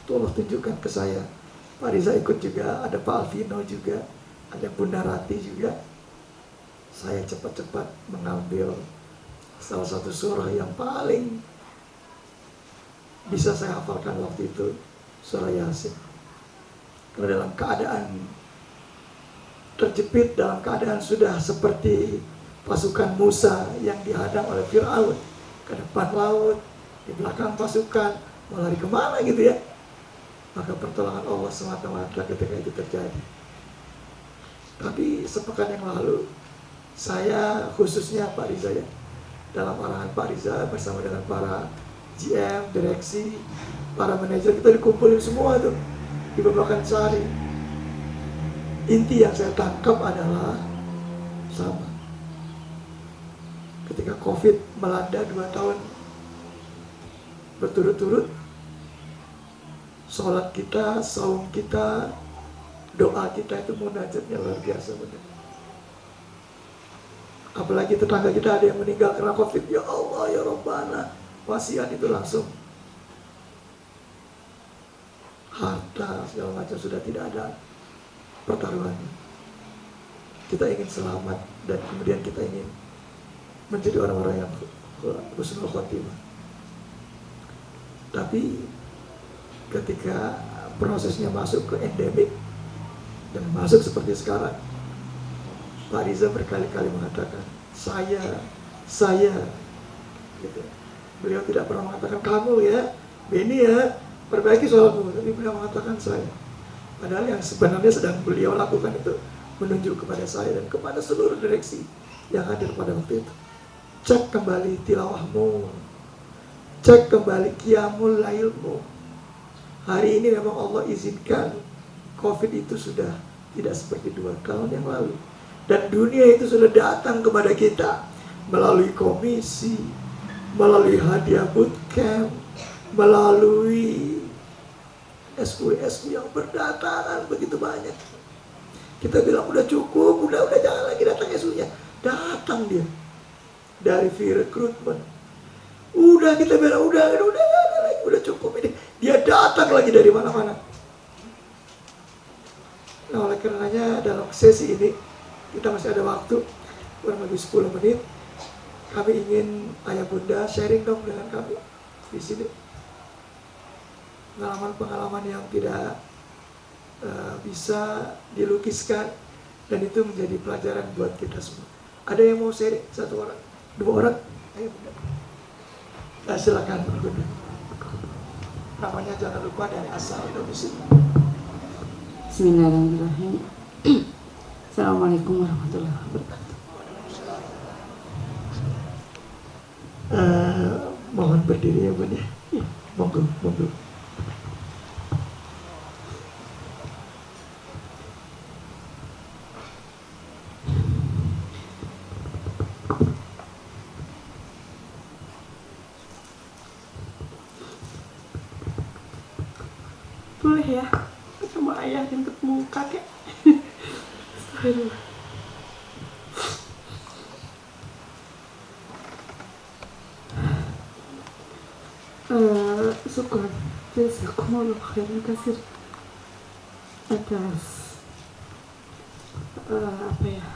Itu Allah tunjukkan ke saya. Pak Riza ikut juga, ada Pak Alvino juga, ada Bunda Rati juga. Saya cepat-cepat mengambil salah satu surah yang paling bisa saya hafalkan waktu itu, surah Yasin. Karena dalam keadaan terjepit, dalam keadaan sudah seperti pasukan Musa yang dihadang oleh Fir'aun, ke depan laut, di belakang pasukan, mau lari kemana gitu ya. Maka pertolongan Allah semata-mata ketika itu terjadi. Tapi sepekan yang lalu, saya khususnya Pak Riza ya, dalam arahan Pak Riza bersama dengan para GM, direksi, para manajer, kita dikumpulin semua tuh di Babakan Sari. Inti yang saya tangkap adalah sama. Ketika COVID melanda 2 tahun berturut-turut, sholat kita, saum kita, doa kita itu munajatnya luar biasa benar. Apalagi tetangga kita ada yang meninggal karena COVID, ya Allah ya Rabbana, wasiat itu langsung. Harta segala macam sudah tidak ada pertaruhannya. Kita ingin selamat dan kemudian kita ingin menjadi orang-orang yang husnul khotimah. Tapi ketika prosesnya masuk ke endemik dan masuk seperti sekarang, Pak Riza berkali-kali mengatakan saya gitu. Beliau tidak pernah mengatakan kamu ya, Beni ya, perbaiki sholatmu, tapi beliau mengatakan saya. Padahal yang sebenarnya sedang beliau lakukan itu menunjuk kepada saya dan kepada seluruh direksi yang hadir pada waktu itu. Cek kembali tilawahmu, cek kembali qiyamul lailmu, Hari ini memang Allah izinkan COVID itu sudah tidak seperti 2 tahun yang lalu. Dan dunia itu sudah datang kepada kita melalui komisi, melalui hadiah bootcamp, melalui SW yang berdatangan begitu banyak. Kita bilang udah cukup, udah jangan lagi datang SW-nya. Datang dia dari fee recruitment. Udah kita bilang udah cukup ini. Dia datang lagi dari mana-mana. Nah, oleh karenanya dalam sesi ini kita masih ada waktu kurang lebih 10 menit. Kami ingin ayah bunda sharing dong dengan kami di sini. Pengalaman-pengalaman yang tidak bisa dilukiskan, dan itu menjadi pelajaran buat kita semua. Ada yang mau sharing? 1 orang, 2 orang? Ayo bunda. Nah, silakan bunda. Namanya jangan lupa dari asal domisili. Bismillahirrahmanirrahim. Assalamualaikum warahmatullahi wabarakatuh. Mohon berdiri ya bunda. Monggo. Boleh ya ketemu ayah dan ketemu kakek. Astagfirullah. Syukur jazakumullah khairan kasir atas apa ya,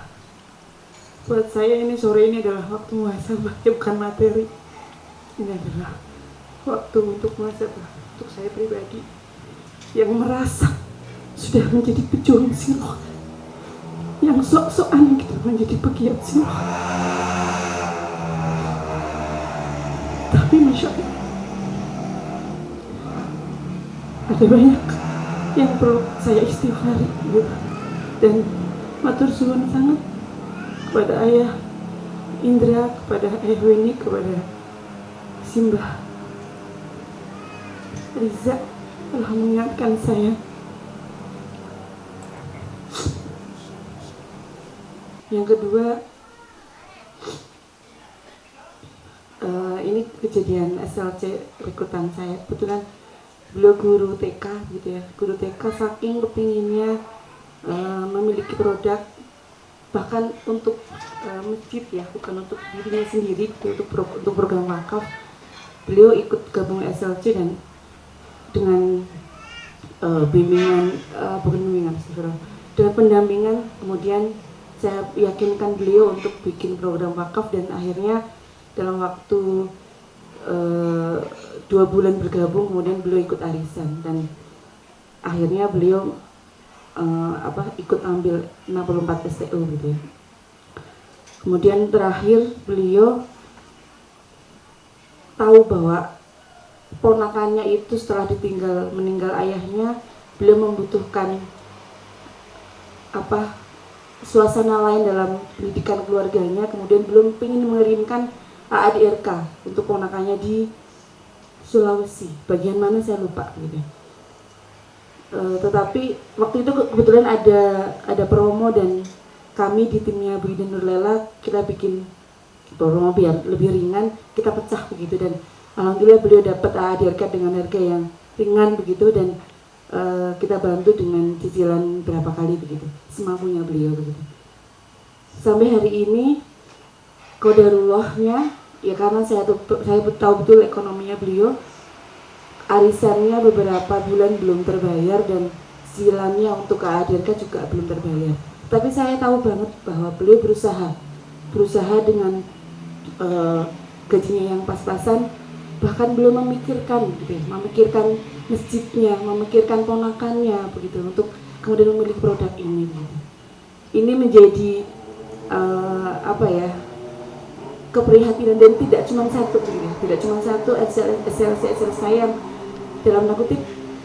buat saya ini sore ini adalah waktu muhasabah, bukan materi. Ini adalah waktu untuk muhasabah untuk saya pribadi yang merasa sudah menjadi pejuang siroh, yang sok-sokan gitu menjadi pegiat siroh. Tapi Masya Allah, ada banyak yang perlu saya istighfari gitu. Dan matur suwun sangat kepada ayah Indra, kepada ayah Weni, kepada Simbah Riza telah mengingatkan saya. Yang kedua, ini kejadian SLC rekrutan saya. Kebetulan beliau guru TK gitu ya. Guru TK saking kepinginnya memiliki produk, bahkan untuk masjid ya, bukan untuk dirinya sendiri, untuk program wakaf. Beliau ikut gabung SLC dan dengan bimbingan, dengan pendampingan, kemudian saya yakinkan beliau untuk bikin program wakaf, dan akhirnya dalam waktu 2 bulan bergabung, kemudian beliau ikut arisan, dan akhirnya beliau ikut ambil 64 STU gitu ya. Kemudian terakhir beliau tahu bahwa ponakannya itu setelah meninggal ayahnya, beliau membutuhkan suasana lain dalam pendidikan keluarganya. Kemudian belum ingin mengirimkan AADRK untuk ponakannya di Sulawesi, bagian mana saya lupa gitu. Tetapi waktu itu kebetulan ada promo, dan kami di timnya Bu Ida Nurlela kita bikin promo biar lebih ringan, kita pecah begitu, dan alhamdulillah beliau dapat AADRK dengan harga yang ringan begitu, dan kita bantu dengan cicilan berapa kali begitu, semampunya beliau begitu. Sampai hari ini qadarullahnya ya, karena saya tahu betul ekonominya beliau, arisannya beberapa bulan belum terbayar, dan cicilannya untuk AADRK juga belum terbayar. Tapi saya tahu banget bahwa beliau berusaha dengan gajinya yang pas-pasan, bahkan belum memikirkan gitu ya, memikirkan masjidnya, memikirkan ponakannya begitu, untuk kemudian memiliki produk ini gitu. Ini menjadi keprihatinan, dan tidak cuma satu gitu ya, tidak cuma satu SLC saya dalam tanda kutip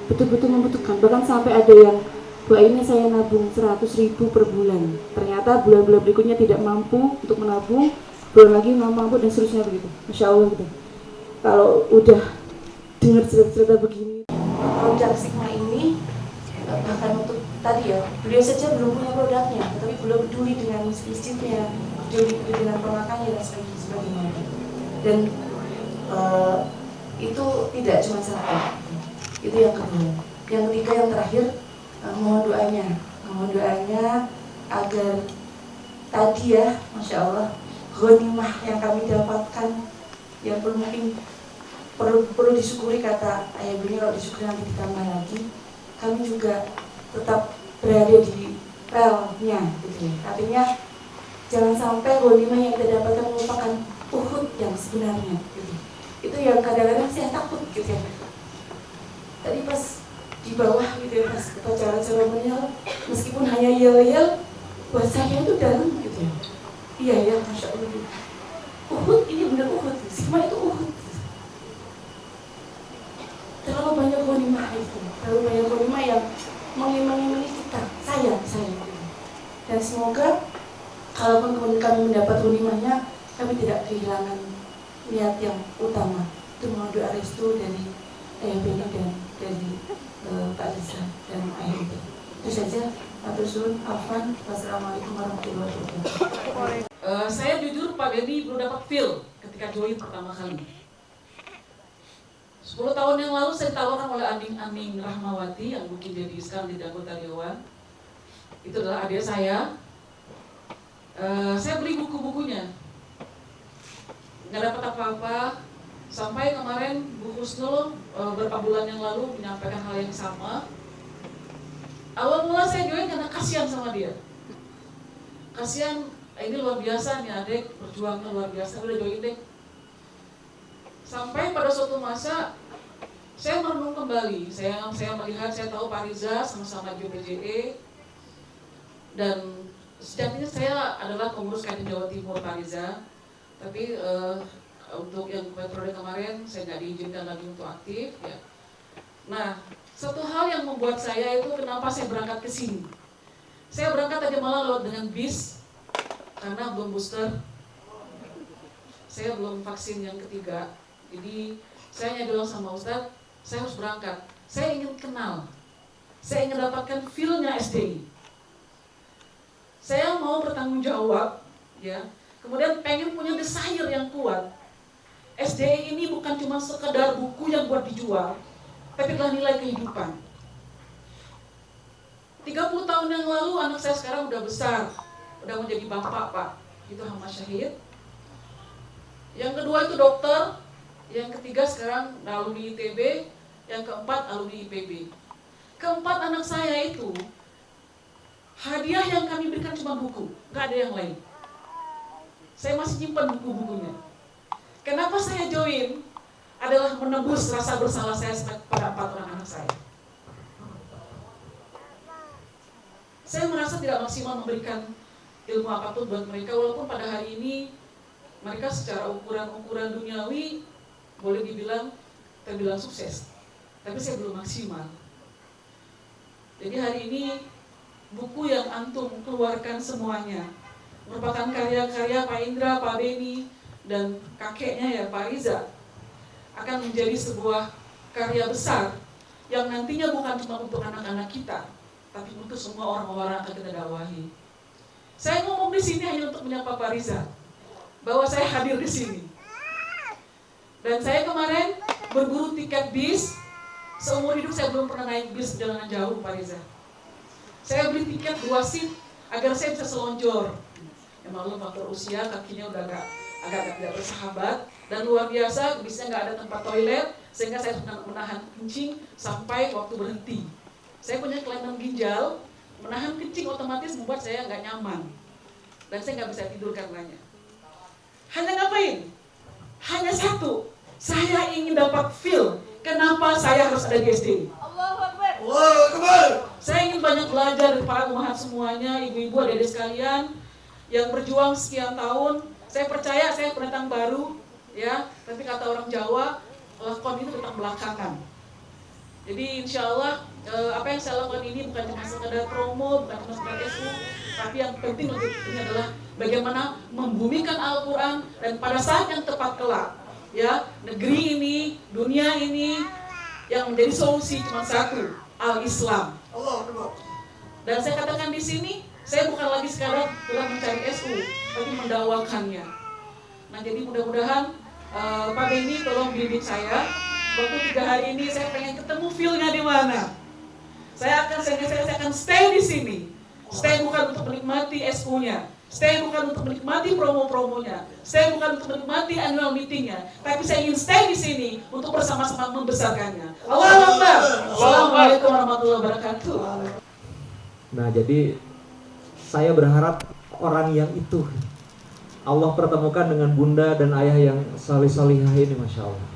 betul-betul membutuhkan, bahkan sampai ada yang bahwa ini saya nabung 100.000 per bulan, ternyata bulan-bulan berikutnya tidak mampu untuk menabung, bulan lagi nggak mampu, dan seterusnya begitu. Masya Allah gitu. Kalau udah dengar cerita-cerita begini, produk Sigma ini, bahkan untuk tadi ya, beliau saja belum punya produknya, tetapi beliau peduli dengan masjid-masjidnya, peduli dengan permakannya dan sebagainya. Dan itu tidak cuma satu, itu yang kedua. Yang ketiga, yang terakhir, mohon doanya agar tadi ya, Masya Allah, ghanimah yang kami dapatkan yang perlu disyukuri, kata ayah beliau, kalau disyukuri nanti ditambah lagi. Kami juga tetap berada di relnya gitu ya. Artinya jangan sampai ghanimah yang kita dapatkan merupakan Uhud yang sebenarnya gitu. Itu yang kadang-kadang saya takut gitu ya. Tadi pas di bawah gitu ya, pas upacara seremonial, meskipun hanya yel-yel, buat saya itu dalam gitu ya. Iya ya, Masya Allah. Uhud ini benar Uhud, Sigma itu Uhud. Terlalu banyak ghanimah itu, terlalu banyak ghanimah yang mengimani kita, saya. Dan semoga kalaupun kami mendapat ghanimahnya, kami tidak kehilangan niat yang utama. Itu mohon doa restu dari Ayah Beni dan dari Pak Riza dan Ayah itu. Itu saja. Matur suwun, afwan. Wassalamualaikum warahmatullahi wabarakatuh. Saya jujur Pak Beni belum dapat feel ketika join pertama kali. 10 tahun yang lalu saya ditawarkan oleh Aning Rahmawati yang mungkin jadi sekarang jadi anggota Dewan. Itu adalah adik saya. Saya beli buku-bukunya, nggak dapat apa-apa. Sampai kemarin Bu Husnul beberapa bulan yang lalu menyampaikan hal yang sama. Awal mula saya join karena kasihan sama dia. Kasihan, ini luar biasa nih adik, berjuangnya luar biasa, udah join deh. Sampai pada suatu masa saya merenung kembali, saya melihat, saya tahu Pak Riza sama-sama JPJE, dan sejatinya saya adalah pengurus Kadin Jawa Timur Pak Riza, tapi untuk yang periode kemarin saya nggak diizinkan lagi untuk aktif ya. Nah, satu hal yang membuat saya itu kenapa saya berangkat ke sini. Saya berangkat tadi malam lewat dengan bis karena belum booster. Saya belum vaksin yang ketiga. Jadi saya hanya bilang sama Ustadz, saya harus berangkat. Saya ingin kenal. Saya ingin dapatkan feel-nya SDI. Saya mau bertanggung jawab, ya. Kemudian pengen punya desire yang kuat. SDI ini bukan cuma sekedar buku yang buat dijual, tapi adalah nilai kehidupan. 30 tahun yang lalu anak saya sekarang udah besar, udah menjadi bapak Pak. Itu Ahmad Syahid. Yang kedua itu dokter, yang ketiga sekarang alumni ITB, yang keempat alumni IPB. Keempat anak saya itu hadiah yang kami berikan cuma buku, nggak ada yang lain. Saya masih nyimpan buku-bukunya. Kenapa saya join? Adalah menebus rasa bersalah saya pada 4 orang anak saya. Saya merasa tidak maksimal memberikan ilmu apapun buat mereka, walaupun pada hari ini mereka secara ukuran duniawi boleh dibilang terbilang sukses, tapi saya belum maksimal. Jadi hari ini buku yang antum keluarkan semuanya merupakan karya-karya Pak Indra, Pak Beni, dan kakeknya ya Pak Riza, akan menjadi sebuah karya besar yang nantinya bukan cuma untuk anak-anak kita, tapi untuk semua orang-orang yang akan kita dakwahi. Saya ngomong di sini hanya untuk menyapa Pak Riza, bahwa saya hadir di sini. Dan saya kemarin berburu tiket bis, seumur hidup saya belum pernah naik bis perjalanan jauh Pak Riza. Saya beli tiket 2 seat agar saya bisa selonjor. Ya maklum faktor usia, kakinya udah agak tidak bersahabat, dan luar biasa bisnya nggak ada tempat toilet, sehingga saya menahan kencing sampai waktu berhenti. Saya punya kelainan ginjal, menahan kencing otomatis membuat saya nggak nyaman, dan saya nggak bisa tidur karenanya. Hanya ngapain? Hanya satu, saya ingin dapat feel kenapa saya harus ada di SDI. Allahu Akbar. Saya ingin banyak belajar dari para umat semuanya, ibu-ibu, adik-adik sekalian yang berjuang sekian tahun. Saya percaya saya pendatang baru, ya. Tapi kata orang Jawa, lakon itu datang belakangan. Jadi insya Allah apa yang saya lakukan ini bukan cuma sekedar promo, bukan cuma sekedar SU, tapi yang penting lebih ini adalah bagaimana membumikan Al-Quran, dan pada saat yang tepat kelak, ya, negeri ini, dunia ini yang menjadi solusi cuma satu, al-Islam. Allah Akbar. Dan saya katakan di sini, saya bukan lagi sekadar dalam mencari SU, tapi mendakwakannya. Nah, jadi mudah-mudahan Pak Beni tolong bimbing saya. Waktu 3 hari ini saya pengen ketemu feel-nya di mana. Saya akan stay di sini. Stay bukan untuk menikmati SU-nya. Stay bukan untuk menikmati promo-promonya. Stay bukan untuk menikmati annual meeting-nya. Tapi saya ingin stay di sini untuk bersama-sama membesarkannya. Allahu Akbar. Assalamualaikum warahmatullahi wabarakatuh. Nah, jadi saya berharap orang yang itu Allah pertemukan dengan bunda dan ayah yang salih-salihah ini, Masya Allah.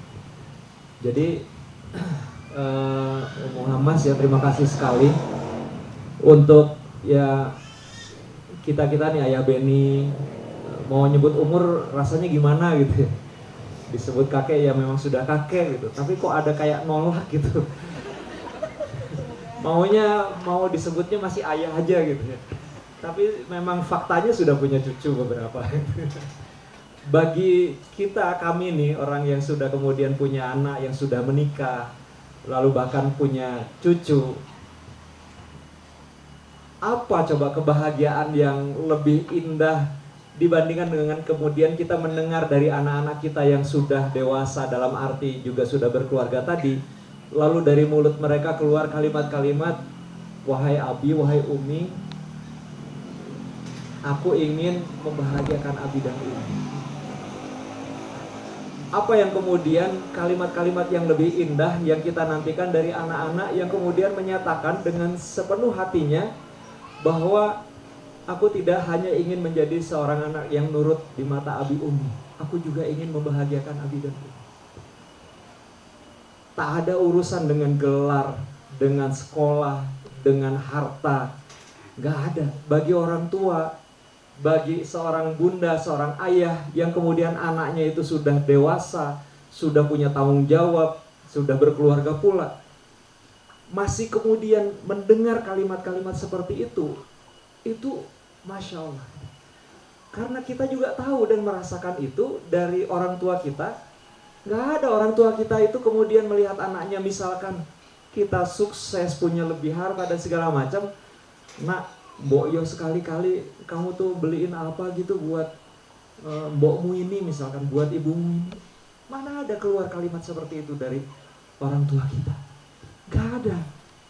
Jadi Muhammad ya, terima kasih sekali untuk ya kita nih Ayah Beni. Mau nyebut umur rasanya gimana gitu ya. Disebut kakek ya memang sudah kakek gitu, tapi kok ada kayak nolak gitu. Mau disebutnya masih ayah aja gitu ya. Tapi memang faktanya sudah punya cucu beberapa. Bagi kami nih orang yang sudah kemudian punya anak, yang sudah menikah, lalu bahkan punya cucu, apa coba kebahagiaan yang lebih indah dibandingkan dengan kemudian kita mendengar dari anak-anak kita yang sudah dewasa, dalam arti juga sudah berkeluarga tadi, lalu dari mulut mereka keluar kalimat-kalimat, wahai Abi, wahai Umi, aku ingin membahagiakan Abi dan Umi. Apa yang kemudian kalimat-kalimat yang lebih indah yang kita nantikan dari anak-anak yang kemudian menyatakan dengan sepenuh hatinya bahwa aku tidak hanya ingin menjadi seorang anak yang nurut di mata Abi Umi, aku juga ingin membahagiakan Abi dan Umi. Tak ada urusan dengan gelar, dengan sekolah, dengan harta. Gak ada. Bagi orang tua, bagi seorang bunda, seorang ayah yang kemudian anaknya itu sudah dewasa, sudah punya tanggung jawab, sudah berkeluarga pula, masih kemudian mendengar kalimat-kalimat seperti itu Masya Allah. Karena kita juga tahu dan merasakan itu dari orang tua kita. Gak ada orang tua kita itu kemudian melihat anaknya, misalkan kita sukses, punya lebih harta dan segala macam, nak, mbok yo sekali-kali kamu tuh beliin apa gitu buat mbokmu ini, misalkan buat ibumu ini. Mana ada keluar kalimat seperti itu dari orang tua kita? Gak ada.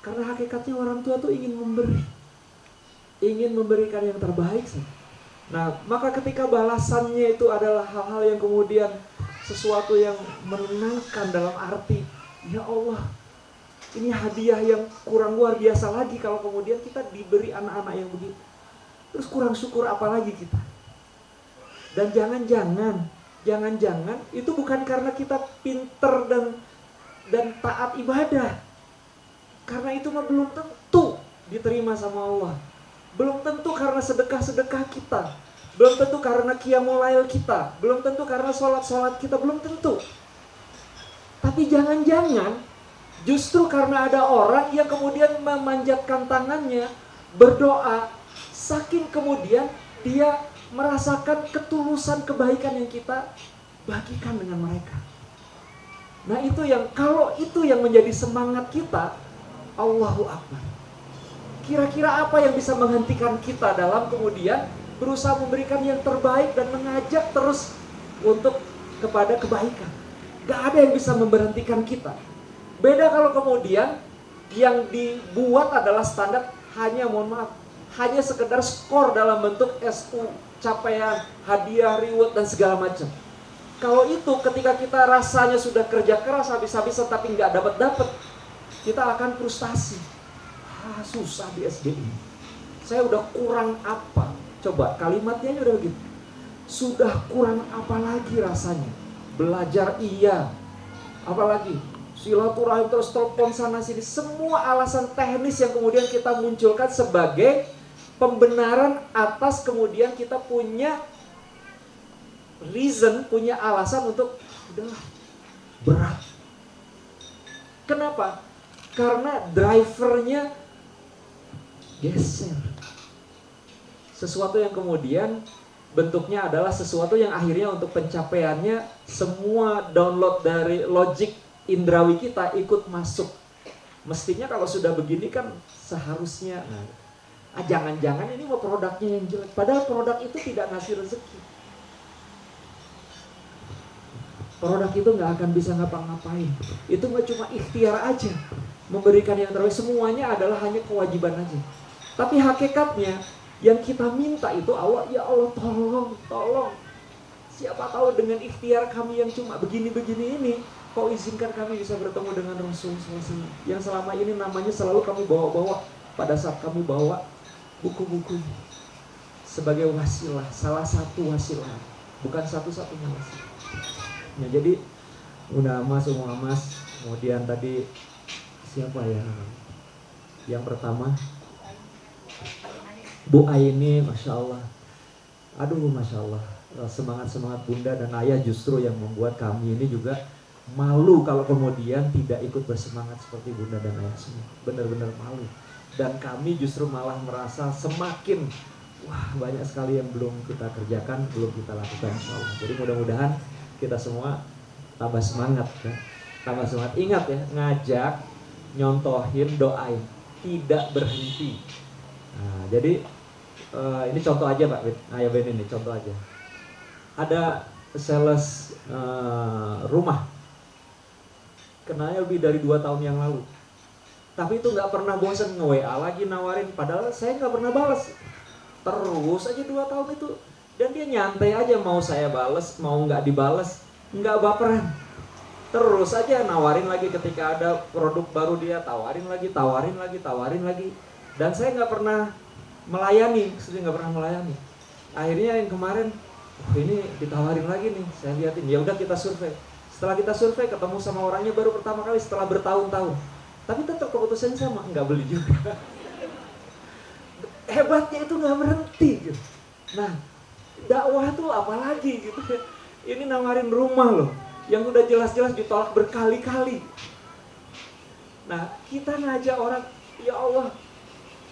Karena hakikatnya orang tua tuh ingin memberi, ingin memberikan yang terbaik sih. Nah, maka ketika balasannya itu adalah hal-hal yang kemudian sesuatu yang menenangkan, dalam arti, ya Allah, ini hadiah yang kurang luar biasa lagi kalau kemudian kita diberi anak-anak yang begitu. Terus kurang syukur apa lagi kita? Dan jangan-jangan itu bukan karena kita pinter dan taat ibadah. Karena itu mah belum tentu diterima sama Allah. Belum tentu karena sedekah-sedekah kita. Belum tentu karena qiyamul lail kita. Belum tentu karena sholat-sholat kita. Belum tentu. Tapi jangan-jangan justru karena ada orang yang kemudian memanjatkan tangannya, berdoa, saking kemudian dia merasakan ketulusan kebaikan yang kita bagikan dengan mereka. Nah itu yang, kalau itu yang menjadi semangat kita, Allahu Akbar. Kira-kira apa yang bisa menghentikan kita dalam kemudian berusaha memberikan yang terbaik dan mengajak terus untuk kepada kebaikan? Gak ada yang bisa memberhentikan kita. Beda kalau kemudian yang dibuat adalah standar hanya, mohon maaf, hanya sekedar skor dalam bentuk SU, capaian, hadiah, reward dan segala macam. Kalau itu ketika kita rasanya sudah kerja keras habis-habisan tapi nggak dapat, kita akan frustasi. Susah di SDI. Saya udah kurang apa? Coba kalimatnya udah begitu. Sudah kurang apa lagi rasanya? Belajar iya. Apalagi silaturahim terus telepon sana sini. Semua alasan teknis yang kemudian kita munculkan sebagai pembenaran atas kemudian kita punya reason, punya alasan untuk udahlah, berat. Kenapa? Karena drivernya geser. Sesuatu yang kemudian bentuknya adalah sesuatu yang akhirnya untuk pencapaiannya semua download dari logic indrawi kita ikut masuk. Mestinya kalau sudah begini kan seharusnya jangan-jangan ini mau produknya yang jelek. Padahal produk itu tidak ngasih rezeki. Produk itu nggak akan bisa ngapa-ngapain. Itu nggak cuma ikhtiar aja memberikan yang terbaik, semuanya adalah hanya kewajiban aja. Tapi hakikatnya yang kita minta itu Allah, ya Allah tolong. Siapa tahu dengan ikhtiar kami yang cuma begini-begini ini, kau izinkan kami bisa bertemu dengan Rasul SAW yang selama ini namanya selalu kami bawa-bawa pada saat kami bawa buku-buku sebagai wasilah, salah satu wasilah, bukan satu-satunya wasilah. Nah, jadi Bunda Mas, kemudian tadi siapa ya? Yang pertama Bu Aini, Masya Allah. Aduh, Masya Allah. Semangat-semangat Bunda dan Ayah justru yang membuat kami ini juga malu kalau kemudian tidak ikut bersemangat seperti Bunda dan Ayah semua. Benar-benar malu. Dan kami justru malah merasa semakin banyak sekali yang belum kita kerjakan, belum kita lakukan, Insya Allah. Jadi mudah-mudahan kita semua tambah semangat ya. Tambah semangat. Ingat ya, ngajak, nyontohin, doain, tidak berhenti. Nah, jadi ini contoh aja Pak Ayah Ben, ini contoh aja. Ada sales rumah, kenalnya lebih dari 2 tahun yang lalu. Tapi itu nggak pernah bosan, nge-WA lagi nawarin, padahal saya nggak pernah balas. Terus aja 2 tahun itu, dan dia nyantai aja, mau saya balas, mau nggak dibales, nggak baperan. Terus aja nawarin lagi, ketika ada produk baru dia tawarin lagi. Dan saya nggak pernah melayani, Akhirnya yang kemarin, ini ditawarin lagi nih, saya liatin, ya udah kita survei. Setelah kita survei, ketemu sama orangnya baru pertama kali setelah bertahun-tahun. Tapi tetap keputusan sama, nggak beli juga. Hebatnya itu nggak berhenti gitu. Nah, dakwah tuh apalagi gitu. Ini nawarin rumah loh, yang udah jelas-jelas ditolak berkali-kali. Nah, kita ngajak orang, ya Allah,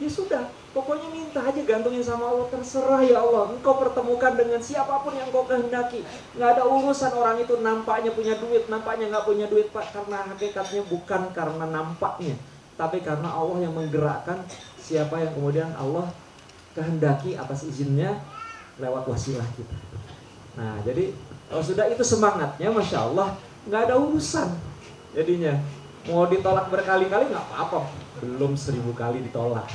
ya sudah, pokoknya minta aja, gantungin sama Allah, terserah ya Allah. Engkau pertemukan dengan siapapun yang Engkau kehendaki. Nggak ada urusan orang itu nampaknya punya duit, nampaknya nggak punya duit Pak. Karena hakikatnya bukan karena nampaknya, tapi karena Allah yang menggerakkan siapa yang kemudian Allah kehendaki atas izinnya lewat wasilah kita. Nah, jadi kalau sudah itu semangatnya, Masya Allah, nggak ada urusan. Jadinya mau ditolak berkali-kali nggak apa-apa, belum 1000 kali ditolak.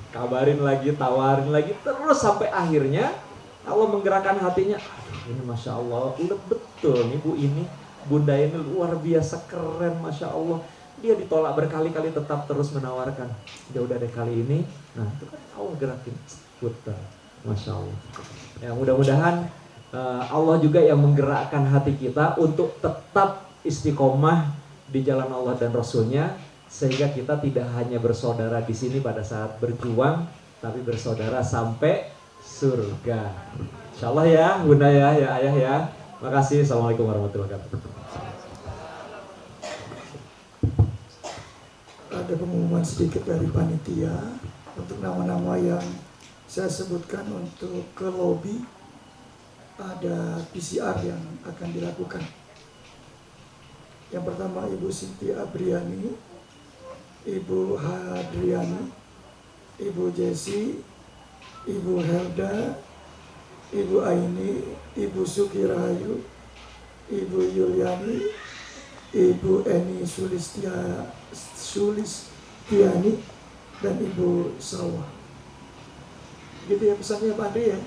Kabarin lagi, tawarin lagi, terus sampai akhirnya Allah menggerakkan hatinya. Aduh, ini Masya Allah, udah betul nih Bu ini, Bunda ini luar biasa keren, Masya Allah. Dia ditolak berkali-kali tetap terus menawarkan. Ya udah deh kali ini, nah itu kan Allah gerakin, putar, Masya Allah. Ya mudah-mudahan Allah juga yang menggerakkan hati kita untuk tetap istiqomah di jalan Allah dan Rasulnya, sehingga kita tidak hanya bersaudara di sini pada saat berjuang, tapi bersaudara sampai surga. Insyaallah ya Bunda ya Ayah ya. Makasih. Assalamualaikum warahmatullahi wabarakatuh. Ada pengumuman sedikit dari panitia untuk nama-nama yang saya sebutkan untuk ke lobi. Ada PCR yang akan dilakukan. Yang pertama Ibu Sinti Abriani, Ibu Hadriani, Ibu Jesi, Ibu Helda, Ibu Aini, Ibu Sukirahayu, Ibu Yuliani, Ibu Eni Sulistiani, dan Ibu Sawah. Gitu ya pesannya Pak Andri ya.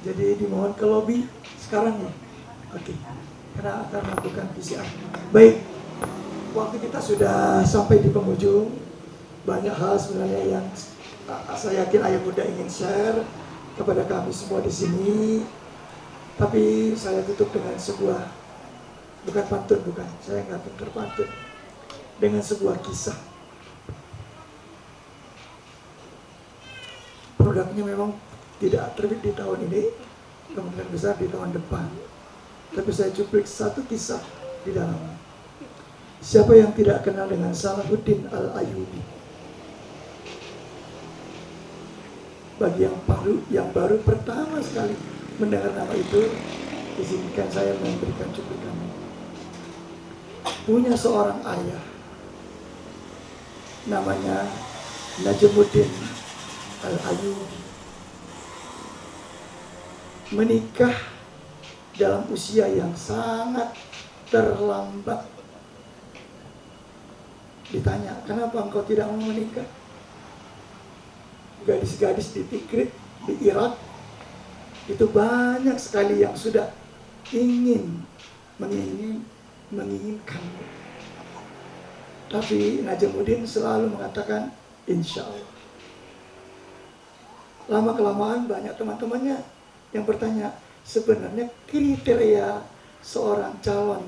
Jadi dimohon ke lobi sekarang ya. Oke. Karena akan melakukan PCR. Baik. Waktu kita sudah sampai di penghujung. Banyak hal sebenarnya yang saya yakin Ayah Bunda ingin share kepada kami semua di sini. Tapi saya tutup dengan sebuah, bukan pantun, bukan. Saya nggak pintar pantun. Dengan sebuah kisah. Produknya memang tidak terbit di tahun ini, kemungkinan besar di tahun depan. Tapi saya cuplik satu kisah di dalamnya. Siapa yang tidak kenal dengan Salahuddin Al-Ayyubi? Bagi yang baru pertama sekali mendengar nama itu, izinkan saya memberikan cuplikan. punya seorang ayah namanya Najmuddin Al-Ayyubi. Menikah dalam usia yang sangat terlambat. Ditanya, kenapa engkau tidak mau menikah? Gadis-gadis di Tikrit, di Irak, itu banyak sekali yang sudah menginginkan. Tapi Najmuddin selalu mengatakan insya Allah. Lama-kelamaan banyak teman-temannya yang bertanya, sebenarnya kriteria seorang calon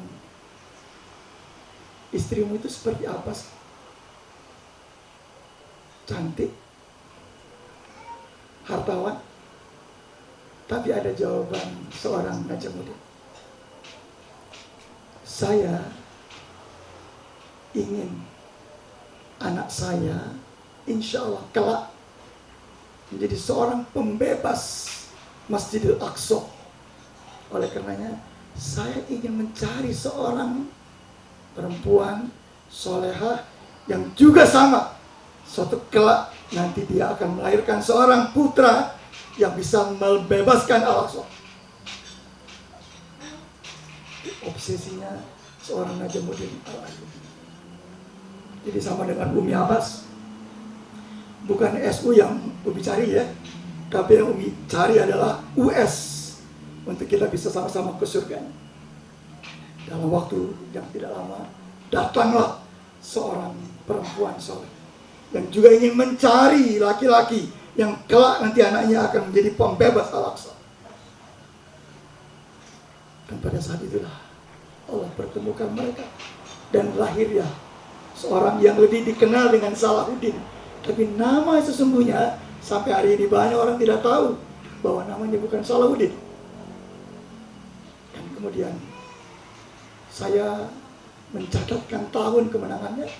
istrimu itu seperti apa sih? Cantik, hartawan. Tapi ada jawaban seorang Najmuddin. Saya ingin anak saya insya Allah kelak menjadi seorang pembebas Masjidil Aqsa. Oleh karenanya saya ingin mencari seorang perempuan solehah yang juga sama. Suatu kelak nanti dia akan melahirkan seorang putra yang bisa membebaskan Al-Aqsa. Obsesinya seorang Najmuddin Al-Ayyubi. Jadi sama dengan Umi Abbas. Bukan SU yang Umi cari ya, tapi yang Umi cari adalah US, untuk kita bisa sama-sama ke surga. Dalam waktu yang tidak lama datanglah seorang perempuan soleh yang juga ingin mencari laki-laki yang kelak nanti anaknya akan menjadi pembebas Al-Aqsa. Dan pada saat itulah Allah pertemukan mereka dan lahirnya seorang yang lebih dikenal dengan Salahuddin. Tapi nama sesungguhnya sampai hari ini banyak orang tidak tahu bahwa namanya bukan Salahuddin. Dan kemudian saya mencatatkan tahun kemenangannya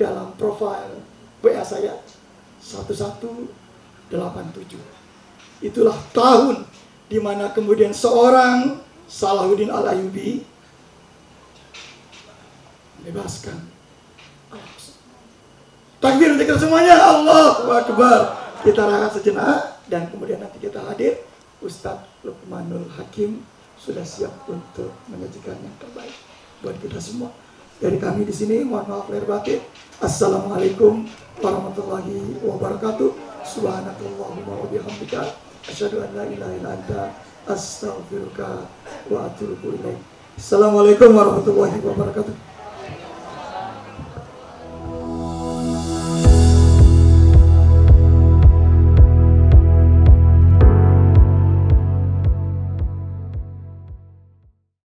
dalam profil WA saya 1187. Itulah tahun di mana kemudian seorang Salahuddin Al-Ayyubi bebaskan Al-Aqsa. Takbir untuk kita semuanya, Allahu Akbar. Kita rehat sejenak dan kemudian nanti kita hadir. Ustadz Luqmanul Hakim sudah siap untuk menyajikan yang terbaik buat kita semua. Dari kami di sini mohon maaf lahir batin. Assalamualaikum warahmatullahi wabarakatuh. Subhanakallahumma wa bihamdika asyhadu an la ilaha illa anta astaghfiruka wa atubu ilaik. Assalamualaikum warahmatullahi wabarakatuh.